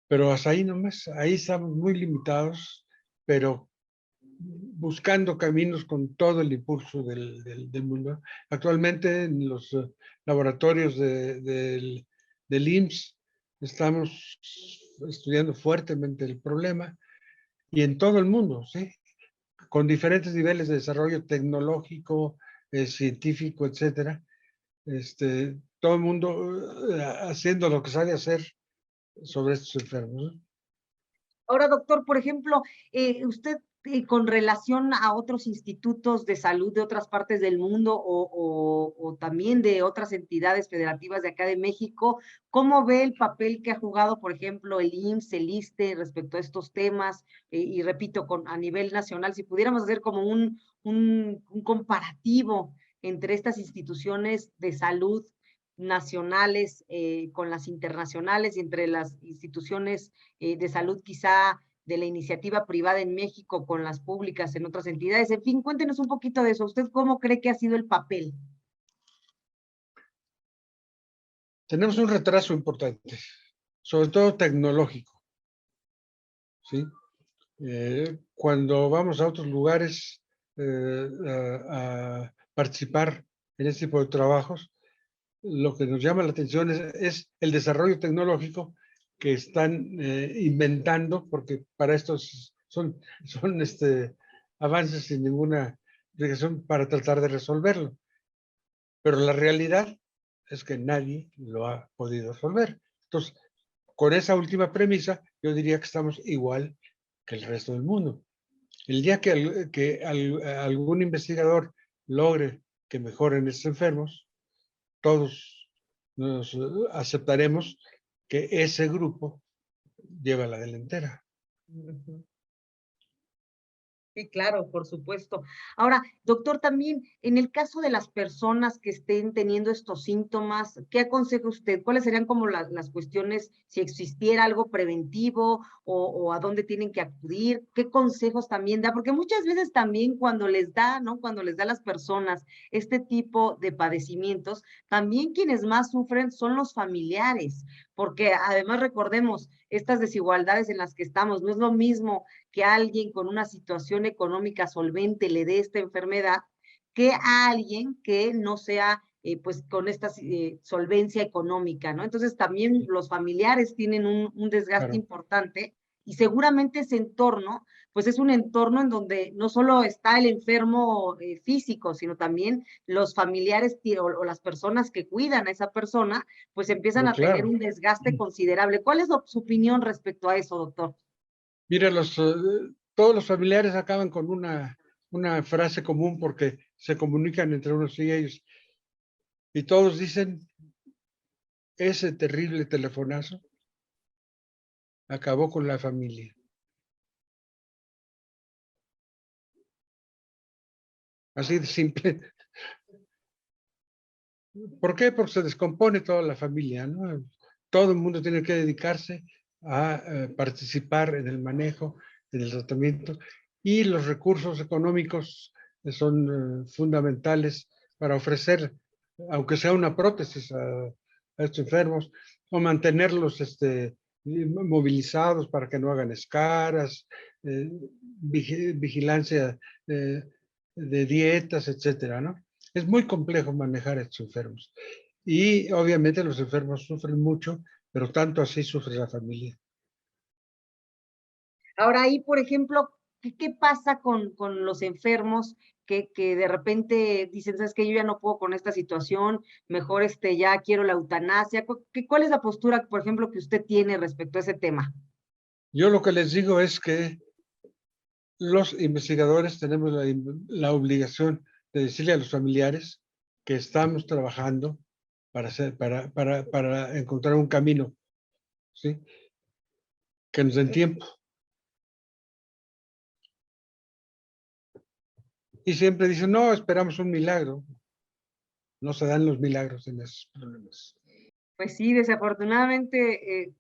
Pero hasta ahí nomás, ahí estamos muy limitados, pero buscando caminos con todo el impulso del mundo. Actualmente en los laboratorios del IMSS estamos estudiando fuertemente el problema, y en todo el mundo, ¿sí? Con diferentes niveles de desarrollo tecnológico, científico, etcétera. Todo el mundo haciendo lo que sabe hacer sobre estos enfermos, ¿no? Ahora, doctor, por ejemplo, usted con relación a otros institutos de salud de otras partes del mundo o también de otras entidades federativas de acá de México, ¿cómo ve el papel que ha jugado, por ejemplo, el IMSS, el ISSSTE respecto a estos temas? Y repito, a nivel nacional, si pudiéramos hacer como un comparativo entre estas instituciones de salud nacionales con las internacionales y entre las instituciones de salud quizá de la iniciativa privada en México con las públicas en otras entidades. En fin, cuéntenos un poquito de eso. ¿Usted cómo cree que ha sido el papel? Tenemos un retraso importante, sobre todo tecnológico, ¿sí? Cuando vamos a otros lugares a participar en este tipo de trabajos, lo que nos llama la atención es el desarrollo tecnológico que están inventando, porque para estos son avances sin ninguna explicación para tratar de resolverlo. Pero la realidad es que nadie lo ha podido resolver. Entonces, con esa última premisa, yo diría que estamos igual que el resto del mundo. El día que algún investigador logre que mejoren estos enfermos, todos nos aceptaremos que ese grupo lleva la delantera. Sí, claro, por supuesto. Ahora, doctor, también en el caso de las personas que estén teniendo estos síntomas, ¿qué aconseja usted? ¿Cuáles serían como las cuestiones, si existiera algo preventivo o a dónde tienen que acudir? ¿Qué consejos también da? Porque muchas veces también cuando les da, ¿no? Cuando les da a las personas este tipo de padecimientos, también quienes más sufren son los familiares, porque además recordemos estas desigualdades en las que estamos, no es lo mismo que alguien con una situación económica solvente le dé esta enfermedad que a alguien que no sea pues con esta solvencia económica, ¿no? Entonces también los familiares tienen un desgaste Claro. importante y seguramente ese entorno, pues es un entorno en donde no solo está el enfermo físico, sino también los familiares o las personas que cuidan a esa persona, pues empiezan Pero a tener claro, un desgaste considerable. ¿Cuál es su opinión respecto a eso, doctor? mira, todos los familiares acaban con una frase común porque se comunican entre unos y ellos. Y todos dicen, ese terrible telefonazo acabó con la familia. Así de simple. ¿Por qué? Porque se descompone toda la familia, ¿no? Todo el mundo tiene que dedicarse a participar en el manejo, en el tratamiento, y los recursos económicos son fundamentales para ofrecer, aunque sea una prótesis a estos enfermos, o mantenerlos movilizados para que no hagan escaras, vigilancia de dietas, etcétera, ¿no? Es muy complejo manejar a estos enfermos. Y obviamente los enfermos sufren mucho, pero tanto así sufre la familia. Ahora ahí, por ejemplo, ¿qué pasa con los enfermos que de repente dicen, sabes que yo ya no puedo con esta situación, mejor ya quiero la eutanasia? ¿Cuál es la postura, por ejemplo, que usted tiene respecto a ese tema? Yo lo que les digo es que los investigadores tenemos la obligación de decirle a los familiares que estamos trabajando para encontrar un camino, ¿sí? Que nos den tiempo. Y siempre dicen, no, esperamos un milagro. No se dan los milagros en esos problemas. Pues sí, desafortunadamente,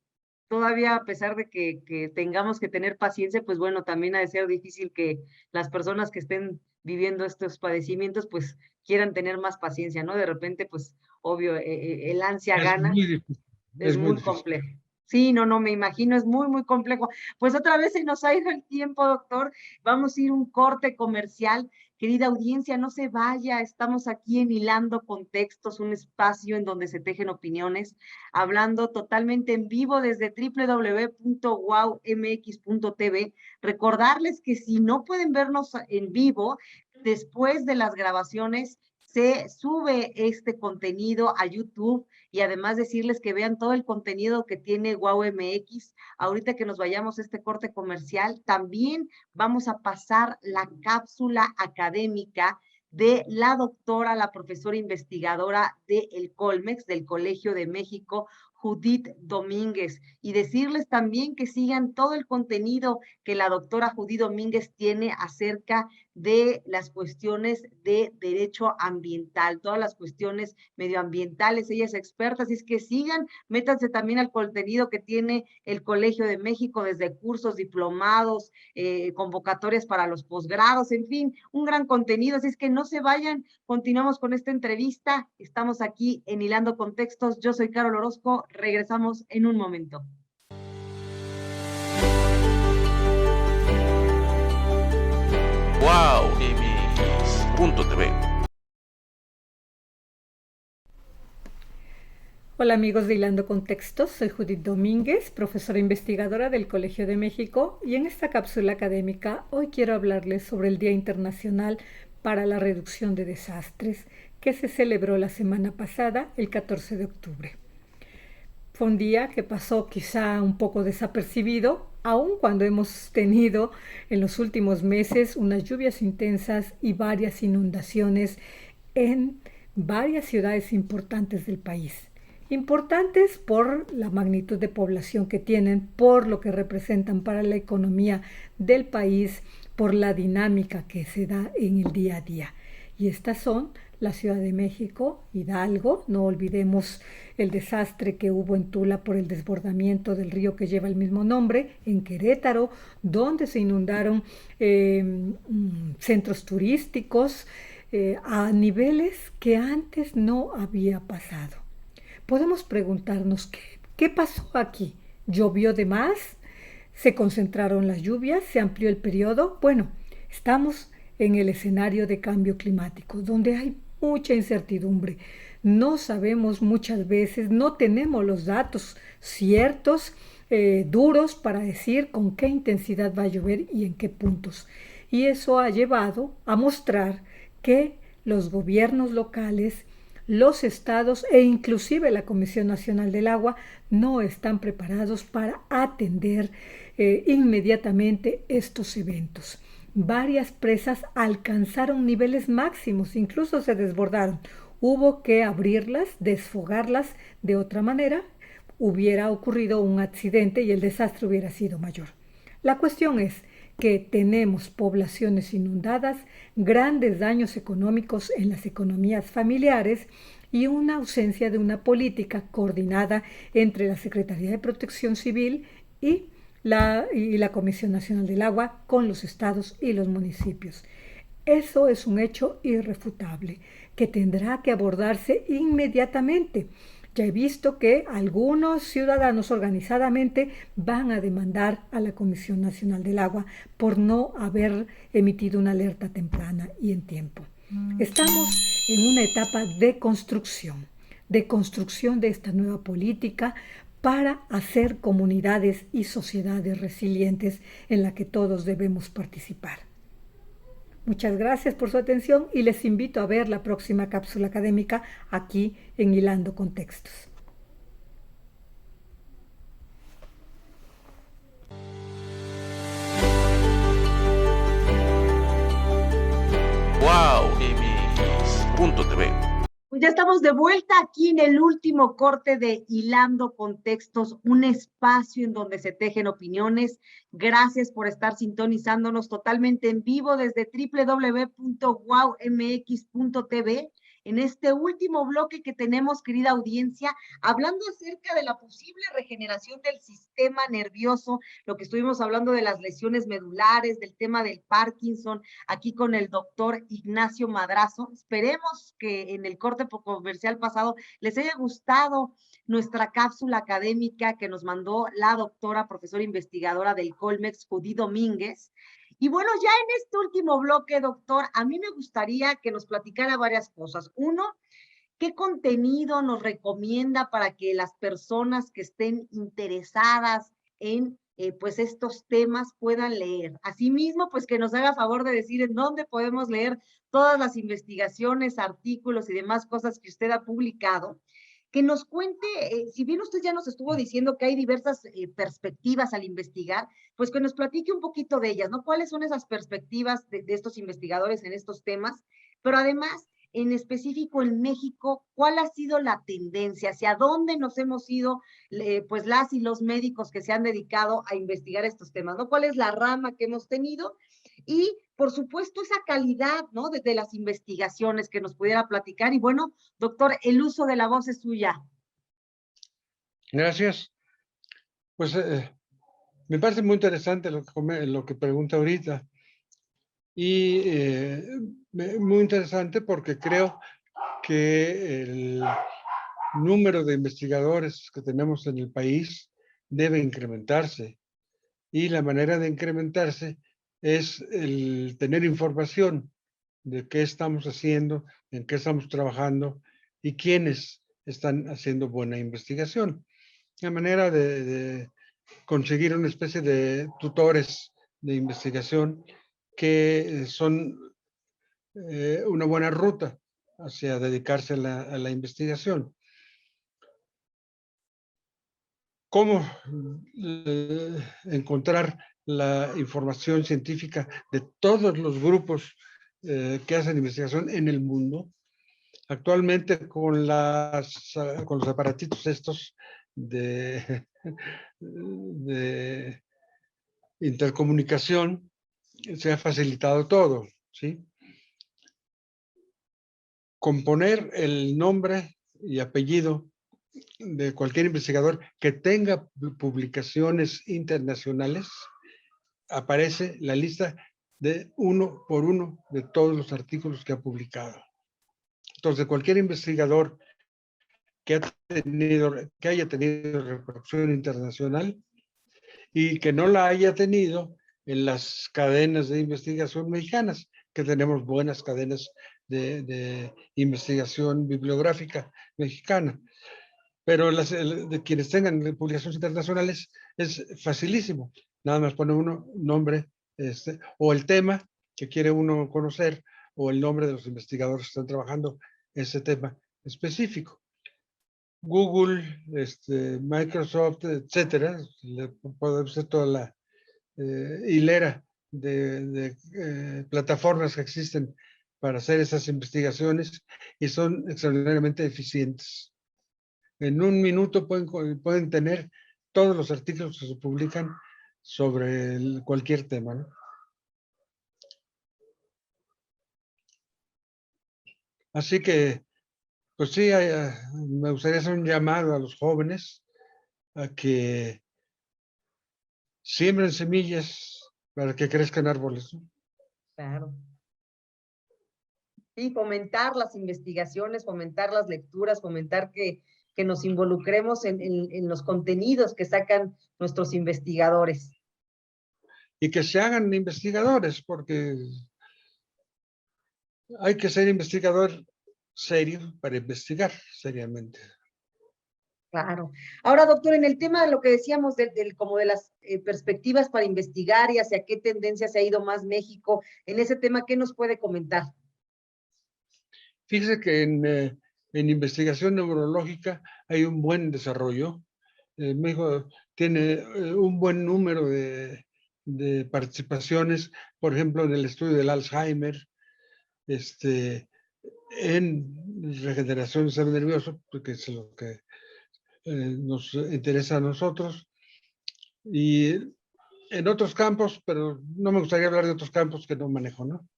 todavía a pesar de que tengamos que tener paciencia, pues bueno, también ha de ser difícil que las personas que estén viviendo estos padecimientos, pues quieran tener más paciencia, ¿no? De repente, pues obvio, el ansia Es gana. muy difícil, Es es muy muy difícil. complejo. Sí, no, me imagino, es muy, muy complejo. Pues otra vez se nos ha ido el tiempo, doctor. Vamos a ir un corte comercial. Querida audiencia, no se vaya. Estamos aquí en Hilando Contextos, un espacio en donde se tejen opiniones, hablando totalmente en vivo desde www.wowmx.tv. Recordarles que si no pueden vernos en vivo, después de las grabaciones, se sube este contenido a YouTube y además decirles que vean todo el contenido que tiene Wow MX. Ahorita que nos vayamos a este corte comercial, también vamos a pasar la cápsula académica de la doctora, la profesora investigadora del Colmex, del Colegio de México, Judith Domínguez, y decirles también que sigan todo el contenido que la doctora Judith Domínguez tiene acerca de las cuestiones de derecho ambiental, todas las cuestiones medioambientales. Ella es experta, así es que sigan, métanse también al contenido que tiene el Colegio de México, desde cursos, diplomados, convocatorias para los posgrados, en fin, un gran contenido, así es que no se vayan, continuamos con esta entrevista, estamos aquí en Hilando Contextos, yo soy Carol Orozco, regresamos en un momento. Wow, MX.tv. Hola amigos de Hilando Contextos, soy Judith Domínguez, profesora investigadora del Colegio de México, y en esta cápsula académica hoy quiero hablarles sobre el Día Internacional para la Reducción de Desastres, que se celebró la semana pasada, el 14 de octubre. Fue un día que pasó quizá un poco desapercibido, aun cuando hemos tenido en los últimos meses unas lluvias intensas y varias inundaciones en varias ciudades importantes del país. Importantes por la magnitud de población que tienen, por lo que representan para la economía del país, por la dinámica que se da en el día a día. Y estas son la Ciudad de México, Hidalgo, no olvidemos el desastre que hubo en Tula por el desbordamiento del río que lleva el mismo nombre, en Querétaro, donde se inundaron centros turísticos a niveles que antes no había pasado. Podemos preguntarnos, ¿qué pasó aquí? ¿Llovió de más? ¿Se concentraron las lluvias? ¿Se amplió el periodo? Bueno, estamos en el escenario de cambio climático, donde hay mucha incertidumbre. No sabemos muchas veces, no tenemos los datos ciertos, duros para decir con qué intensidad va a llover y en qué puntos. Y eso ha llevado a mostrar que los gobiernos locales, los estados e inclusive la Comisión Nacional del Agua no están preparados para atender inmediatamente estos eventos. Varias presas alcanzaron niveles máximos, incluso se desbordaron. Hubo que abrirlas, desfogarlas de otra manera, hubiera ocurrido un accidente y el desastre hubiera sido mayor. La cuestión es que tenemos poblaciones inundadas, grandes daños económicos en las economías familiares y una ausencia de una política coordinada entre la Secretaría de Protección Civil y la Comisión Nacional del Agua con los estados y los municipios. Eso es un hecho irrefutable que tendrá que abordarse inmediatamente. Ya he visto que algunos ciudadanos organizadamente van a demandar a la Comisión Nacional del Agua por no haber emitido una alerta temprana y en tiempo. Estamos en una etapa de construcción de esta nueva política para hacer comunidades y sociedades resilientes en la que todos debemos participar. Muchas gracias por su atención y les invito a ver la próxima cápsula académica aquí en Hilando Contextos. Wow, MX.tv. Pues ya estamos de vuelta aquí en el último corte de Hilando Contextos, un espacio en donde se tejen opiniones. Gracias por estar sintonizándonos totalmente en vivo desde www.wowmx.tv. En este último bloque que tenemos, querida audiencia, hablando acerca de la posible regeneración del sistema nervioso, lo que estuvimos hablando de las lesiones medulares, del tema del Parkinson, aquí con el doctor Ignacio Madrazo. Esperemos que en el corte comercial pasado les haya gustado nuestra cápsula académica que nos mandó la doctora, profesora investigadora del Colmex, Judith Domínguez. Y bueno, ya en este último bloque, doctor, a mí me gustaría que nos platicara varias cosas. Uno, ¿qué contenido nos recomienda para que las personas que estén interesadas en pues estos temas puedan leer? Asimismo, pues que nos haga favor de decir en dónde podemos leer todas las investigaciones, artículos y demás cosas que usted ha publicado. Que nos cuente, si bien usted ya nos estuvo diciendo que hay diversas perspectivas al investigar, pues que nos platique un poquito de ellas, ¿no? ¿Cuáles son esas perspectivas de estos investigadores en estos temas? Pero además, en específico en México, ¿cuál ha sido la tendencia? ¿Hacia dónde nos hemos ido, pues las y los médicos que se han dedicado a investigar estos temas, ¿no? ¿Cuál es la rama que hemos tenido? y, por supuesto, esa calidad, ¿no? De las investigaciones que nos pudiera platicar. Y bueno, doctor, el uso de la voz es suya. Gracias. Pues me parece muy interesante lo que pregunta ahorita. Y muy interesante porque creo que el número de investigadores que tenemos en el país debe incrementarse. Y la manera de incrementarse es el tener información de qué estamos haciendo, en qué estamos trabajando y quiénes están haciendo buena investigación. La manera de conseguir una especie de tutores de investigación que son una buena ruta hacia dedicarse a la investigación. ¿Cómo encontrar la información científica de todos los grupos que hacen investigación en el mundo? Actualmente con los aparatitos estos de intercomunicación se ha facilitado todo, ¿sí? Componer el nombre y apellido de cualquier investigador que tenga publicaciones internacionales, aparece la lista de uno por uno de todos los artículos que ha publicado. Entonces, cualquier investigador que haya tenido repercusión internacional y que no la haya tenido en las cadenas de investigación mexicanas, que tenemos buenas cadenas de investigación bibliográfica mexicana. Pero de quienes tengan publicaciones internacionales es facilísimo. Nada más pone uno nombre o el tema que quiere uno conocer o el nombre de los investigadores que están trabajando ese tema específico. Google, Microsoft, etcétera, puede ser toda la hilera de plataformas que existen para hacer esas investigaciones y son extraordinariamente eficientes. En un minuto pueden tener todos los artículos que se publican sobre cualquier tema, ¿no? Así que, pues sí, me gustaría hacer un llamado a los jóvenes a que siembren semillas para que crezcan árboles, ¿no? Claro. Y fomentar las investigaciones, fomentar las lecturas, fomentar que nos involucremos en los contenidos que sacan nuestros investigadores. Y que se hagan investigadores, porque hay que ser investigador serio para investigar seriamente. Claro. Ahora, doctor, en el tema de lo que decíamos como de las perspectivas para investigar y hacia qué tendencia se ha ido más México, en ese tema, ¿qué nos puede comentar? Fíjese que en investigación neurológica hay un buen desarrollo. México tiene un buen número de participaciones, por ejemplo, en el estudio del Alzheimer, en regeneración del sistema nervioso, porque es lo que nos interesa a nosotros, y en otros campos, pero no me gustaría hablar de otros campos que no manejo, ¿no?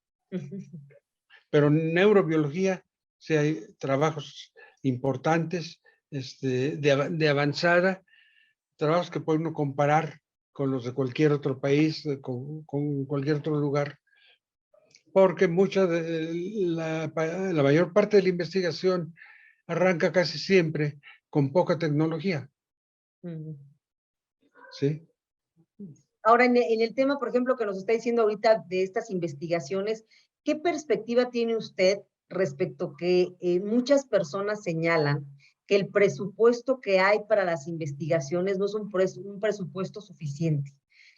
Pero en neurobiología sí hay trabajos importantes, de avanzada, trabajos que puede uno comparar con los de cualquier otro país, con cualquier otro lugar, porque la mayor parte de la investigación arranca casi siempre con poca tecnología. ¿Sí? Ahora, en el tema, por ejemplo, que nos está diciendo ahorita de estas investigaciones, ¿qué perspectiva tiene usted respecto que muchas personas señalan que el presupuesto que hay para las investigaciones no es un presupuesto suficiente?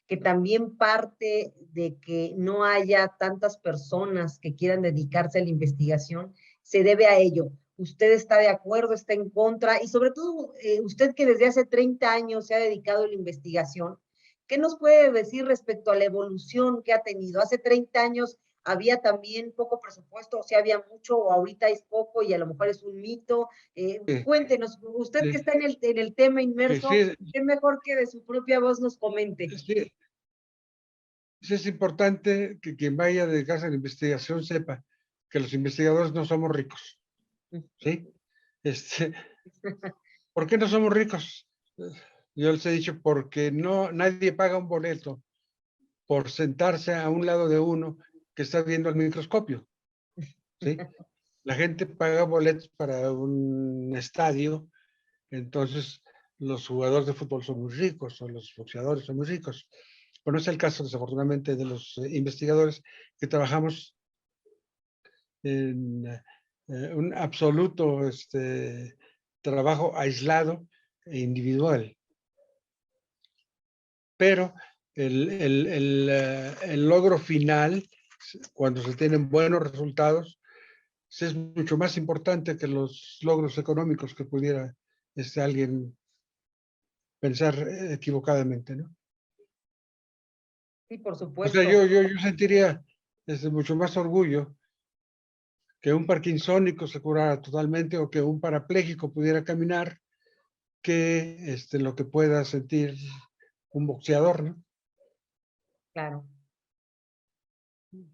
Que también parte de que no haya tantas personas que quieran dedicarse a la investigación se debe a ello. ¿Usted está de acuerdo, está en contra? Y sobre todo, usted que desde hace 30 años se ha dedicado a la investigación, ¿qué nos puede decir respecto a la evolución que ha tenido? Hace 30 años había también poco presupuesto, o sea, había mucho, o ahorita es poco y a lo mejor es un mito. Cuéntenos, usted que está en el tema inmerso, Sí, qué mejor que de su propia voz nos comente. sí, Es importante que quien vaya a dedicarse a la investigación sepa que los investigadores no somos ricos, ¿sí? ¿Por qué no somos ricos? Yo les he dicho, porque nadie paga un boleto por sentarse a un lado de uno que está viendo el microscopio, ¿sí? La gente paga boletos para un estadio, entonces los jugadores de fútbol son muy ricos o los boxeadores son muy ricos. Pero no es el caso, desafortunadamente, de los investigadores que trabajamos en un absoluto trabajo aislado e individual. Pero el logro final, cuando se tienen buenos resultados, es mucho más importante que los logros económicos que pudiera alguien pensar equivocadamente, ¿no? Sí, por O sea, supuesto. yo sentiría mucho más orgullo que un parkinsónico se curara totalmente o que un parapléjico pudiera caminar que lo que pueda sentir un boxeador, ¿no? Claro.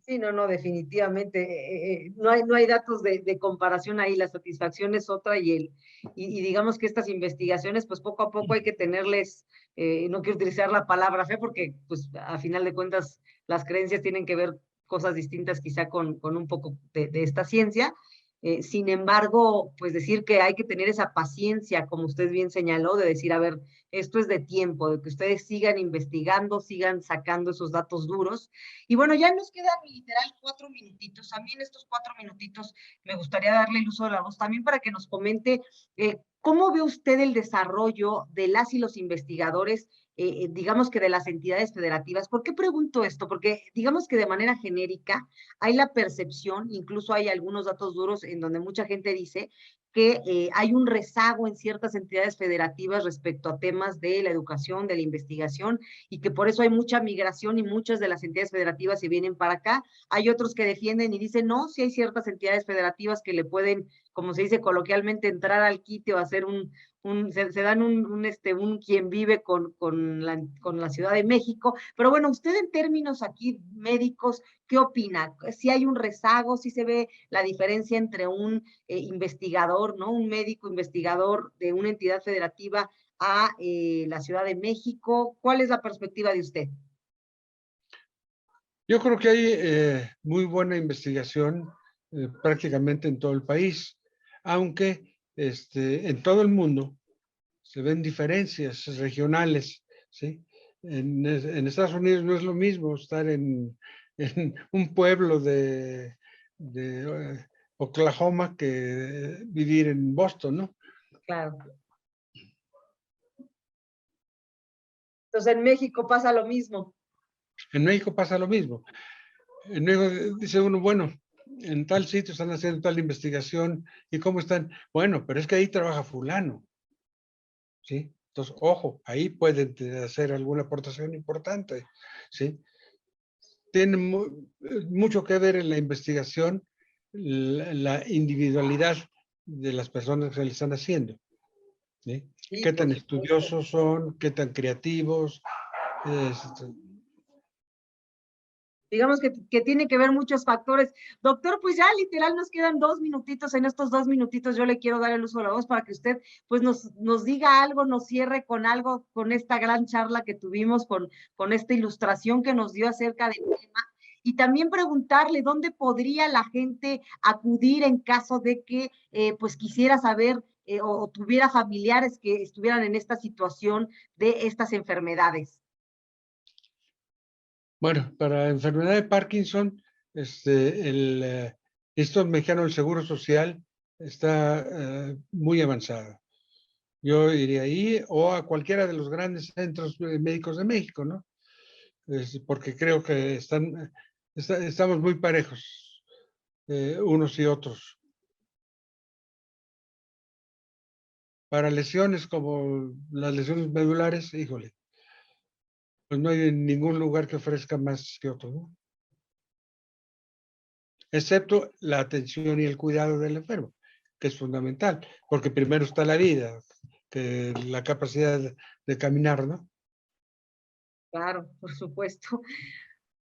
Sí, no, definitivamente. No hay datos de comparación ahí. La satisfacción es otra y digamos que estas investigaciones, pues poco a poco hay que tenerles, no quiero utilizar la palabra fe porque, pues, a final de cuentas, las creencias tienen que ver cosas distintas quizá con un poco de esta ciencia. Sin embargo, pues decir que hay que tener esa paciencia, como usted bien señaló, de decir, a ver, esto es de tiempo, de que ustedes sigan investigando, sigan sacando esos datos duros. Y bueno, ya nos quedan literal 4 minutitos. A mí en estos 4 minutitos me gustaría darle el uso de la voz también para que nos comente cómo ve usted el desarrollo de las y los investigadores, digamos que de las entidades federativas. ¿Por qué pregunto esto? Porque digamos que de manera genérica hay la percepción, incluso hay algunos datos duros en donde mucha gente dice que hay un rezago en ciertas entidades federativas respecto a temas de la educación, de la investigación, y que por eso hay mucha migración y muchas de las entidades federativas se vienen para acá. Hay otros que defienden y dicen, no, sí hay ciertas entidades federativas que le pueden, como se dice coloquialmente, entrar al quite o hacer se dan un quien vive con la Ciudad de México. Pero bueno, usted en términos aquí médicos, ¿qué opina? Si hay un rezago, si se ve la diferencia entre un investigador, ¿no? Un médico investigador de una entidad federativa a la Ciudad de México. ¿Cuál es la perspectiva de usted? Yo creo que hay muy buena investigación prácticamente en todo el país, aunque en todo el mundo se ven diferencias regionales, ¿sí? En Estados Unidos no es lo mismo estar en un pueblo de Oklahoma que vivir en Boston, ¿no? Claro. Entonces en México pasa lo mismo. En México pasa lo mismo. En México dice uno, bueno, en tal sitio están haciendo tal investigación y cómo están. Bueno, pero es que ahí trabaja fulano, ¿sí? Entonces, ojo, ahí pueden hacer alguna aportación importante, ¿sí? Tiene mucho que ver en la investigación la individualidad de las personas que le están haciendo, ¿sí? Sí, Qué por tan supuesto. estudiosos son, qué tan creativos. Digamos que tiene que ver muchos factores. Doctor, pues ya literal nos quedan 2 minutitos. En estos 2 minutitos yo le quiero dar el uso de la voz para que usted pues nos diga algo, nos cierre con algo, con esta gran charla que tuvimos, con esta ilustración que nos dio acerca del tema. Y también preguntarle dónde podría la gente acudir en caso de que pues quisiera saber o tuviera familiares que estuvieran en esta situación de estas enfermedades. Bueno, para enfermedad de Parkinson, el Instituto Mexicano del Seguro Social está muy avanzado. Yo iría ahí o a cualquiera de los grandes centros médicos de México, ¿no? Porque creo que estamos muy parejos unos y otros. Para lesiones como las lesiones medulares, híjole, pues no hay ningún lugar que ofrezca más que otro, ¿no? Excepto la atención y el cuidado del enfermo, que es fundamental, porque primero está la vida, que la capacidad de caminar, ¿no? Claro, por supuesto.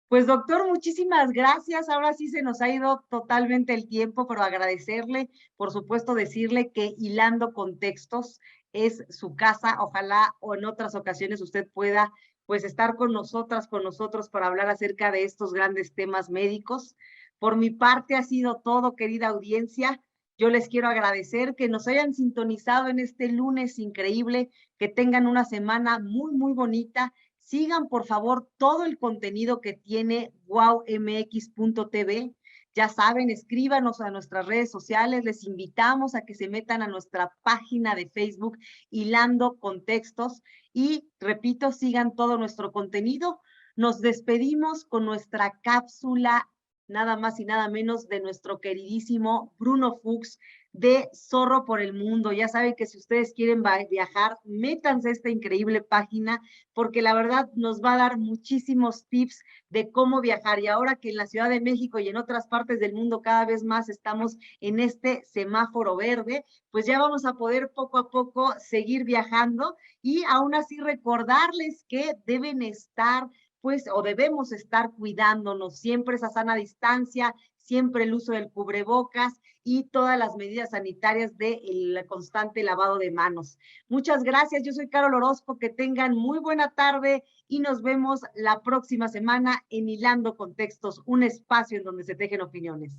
Pues doctor, muchísimas gracias. Ahora sí se nos ha ido totalmente el tiempo, pero agradecerle, por supuesto, decirle que Hilando Contextos es su casa. Ojalá o en otras ocasiones usted pueda pues estar con nosotras, con nosotros para hablar acerca de estos grandes temas médicos. Por mi parte ha sido todo, querida audiencia. Yo les quiero agradecer que nos hayan sintonizado en este lunes increíble, que tengan una semana muy, muy bonita. Sigan, por favor, todo el contenido que tiene wowmx.tv. Ya saben, escríbanos a nuestras redes sociales. Les invitamos a que se metan a nuestra página de Facebook, Hilando Contextos. Y, repito, sigan todo nuestro contenido. Nos despedimos con nuestra cápsula, nada más y nada menos, de nuestro queridísimo Bruno Fuchs, de Zorro por el Mundo. Ya saben que si ustedes quieren viajar, métanse a esta increíble página, porque la verdad nos va a dar muchísimos tips de cómo viajar. Y ahora que en la Ciudad de México y en otras partes del mundo cada vez más estamos en este semáforo verde, pues ya vamos a poder poco a poco seguir viajando y aún así recordarles que deben estar pues, o debemos estar cuidándonos, siempre esa sana distancia, siempre el uso del cubrebocas y todas las medidas sanitarias del constante lavado de manos. Muchas gracias, yo soy Carol Orozco, que tengan muy buena tarde y nos vemos la próxima semana en Hilando Contextos, un espacio en donde se tejen opiniones.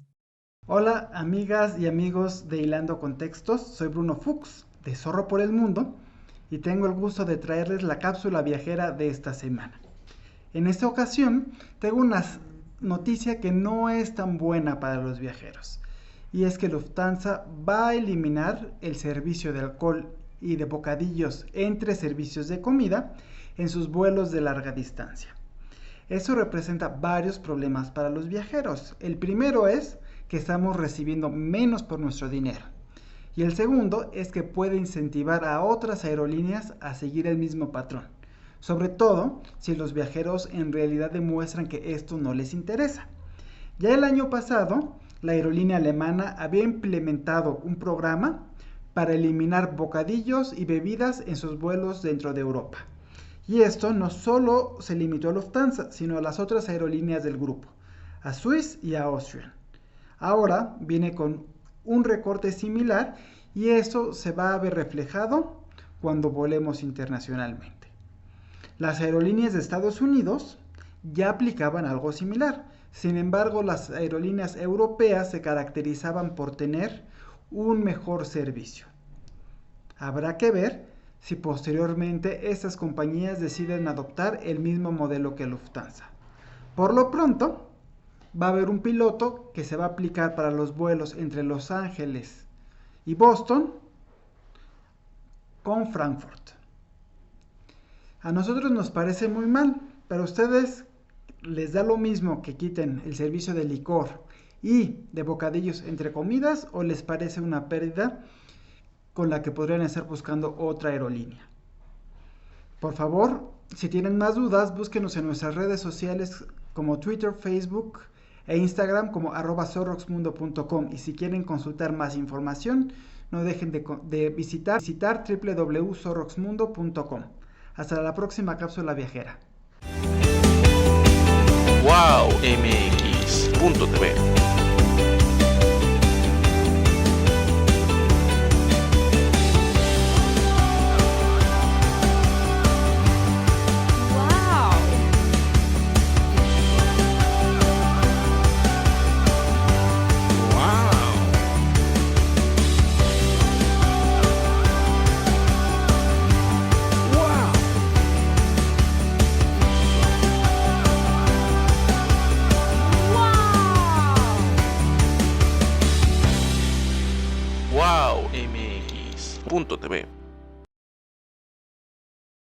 Hola amigas y amigos de Hilando Contextos, soy Bruno Fuchs de Zorro por el Mundo y tengo el gusto de traerles la cápsula viajera de esta semana. En esta ocasión tengo una noticia que no es tan buena para los viajeros, y es que Lufthansa va a eliminar el servicio de alcohol y de bocadillos entre servicios de comida en sus vuelos de larga distancia. Eso representa varios problemas para los viajeros. El primero es que estamos recibiendo menos por nuestro dinero, y el segundo es que puede incentivar a otras aerolíneas a seguir el mismo patrón, sobre todo si los viajeros en realidad demuestran que esto no les interesa. Ya el año pasado, la aerolínea alemana había implementado un programa para eliminar bocadillos y bebidas en sus vuelos dentro de Europa. Y esto no solo se limitó a Lufthansa, sino a las otras aerolíneas del grupo, a Swiss y a Austrian. Ahora viene con un recorte similar y eso se va a ver reflejado cuando volemos internacionalmente. Las aerolíneas de Estados Unidos ya aplicaban algo similar. Sin embargo, las aerolíneas europeas se caracterizaban por tener un mejor servicio. Habrá que ver si posteriormente estas compañías deciden adoptar el mismo modelo que Lufthansa. Por lo pronto, va a haber un piloto que se va a aplicar para los vuelos entre Los Ángeles y Boston con Frankfurt. A nosotros nos parece muy mal, pero a ustedes les da lo mismo que quiten el servicio de licor y de bocadillos entre comidas, o les parece una pérdida con la que podrían estar buscando otra aerolínea. Por favor, si tienen más dudas, búsquenos en nuestras redes sociales como Twitter, Facebook e Instagram como @zorroxmundo.com, y si quieren consultar más información, no dejen de visitar www.zorroxmundo.com. Hasta la próxima cápsula viajera. wowmx.tv. wowmx.tv.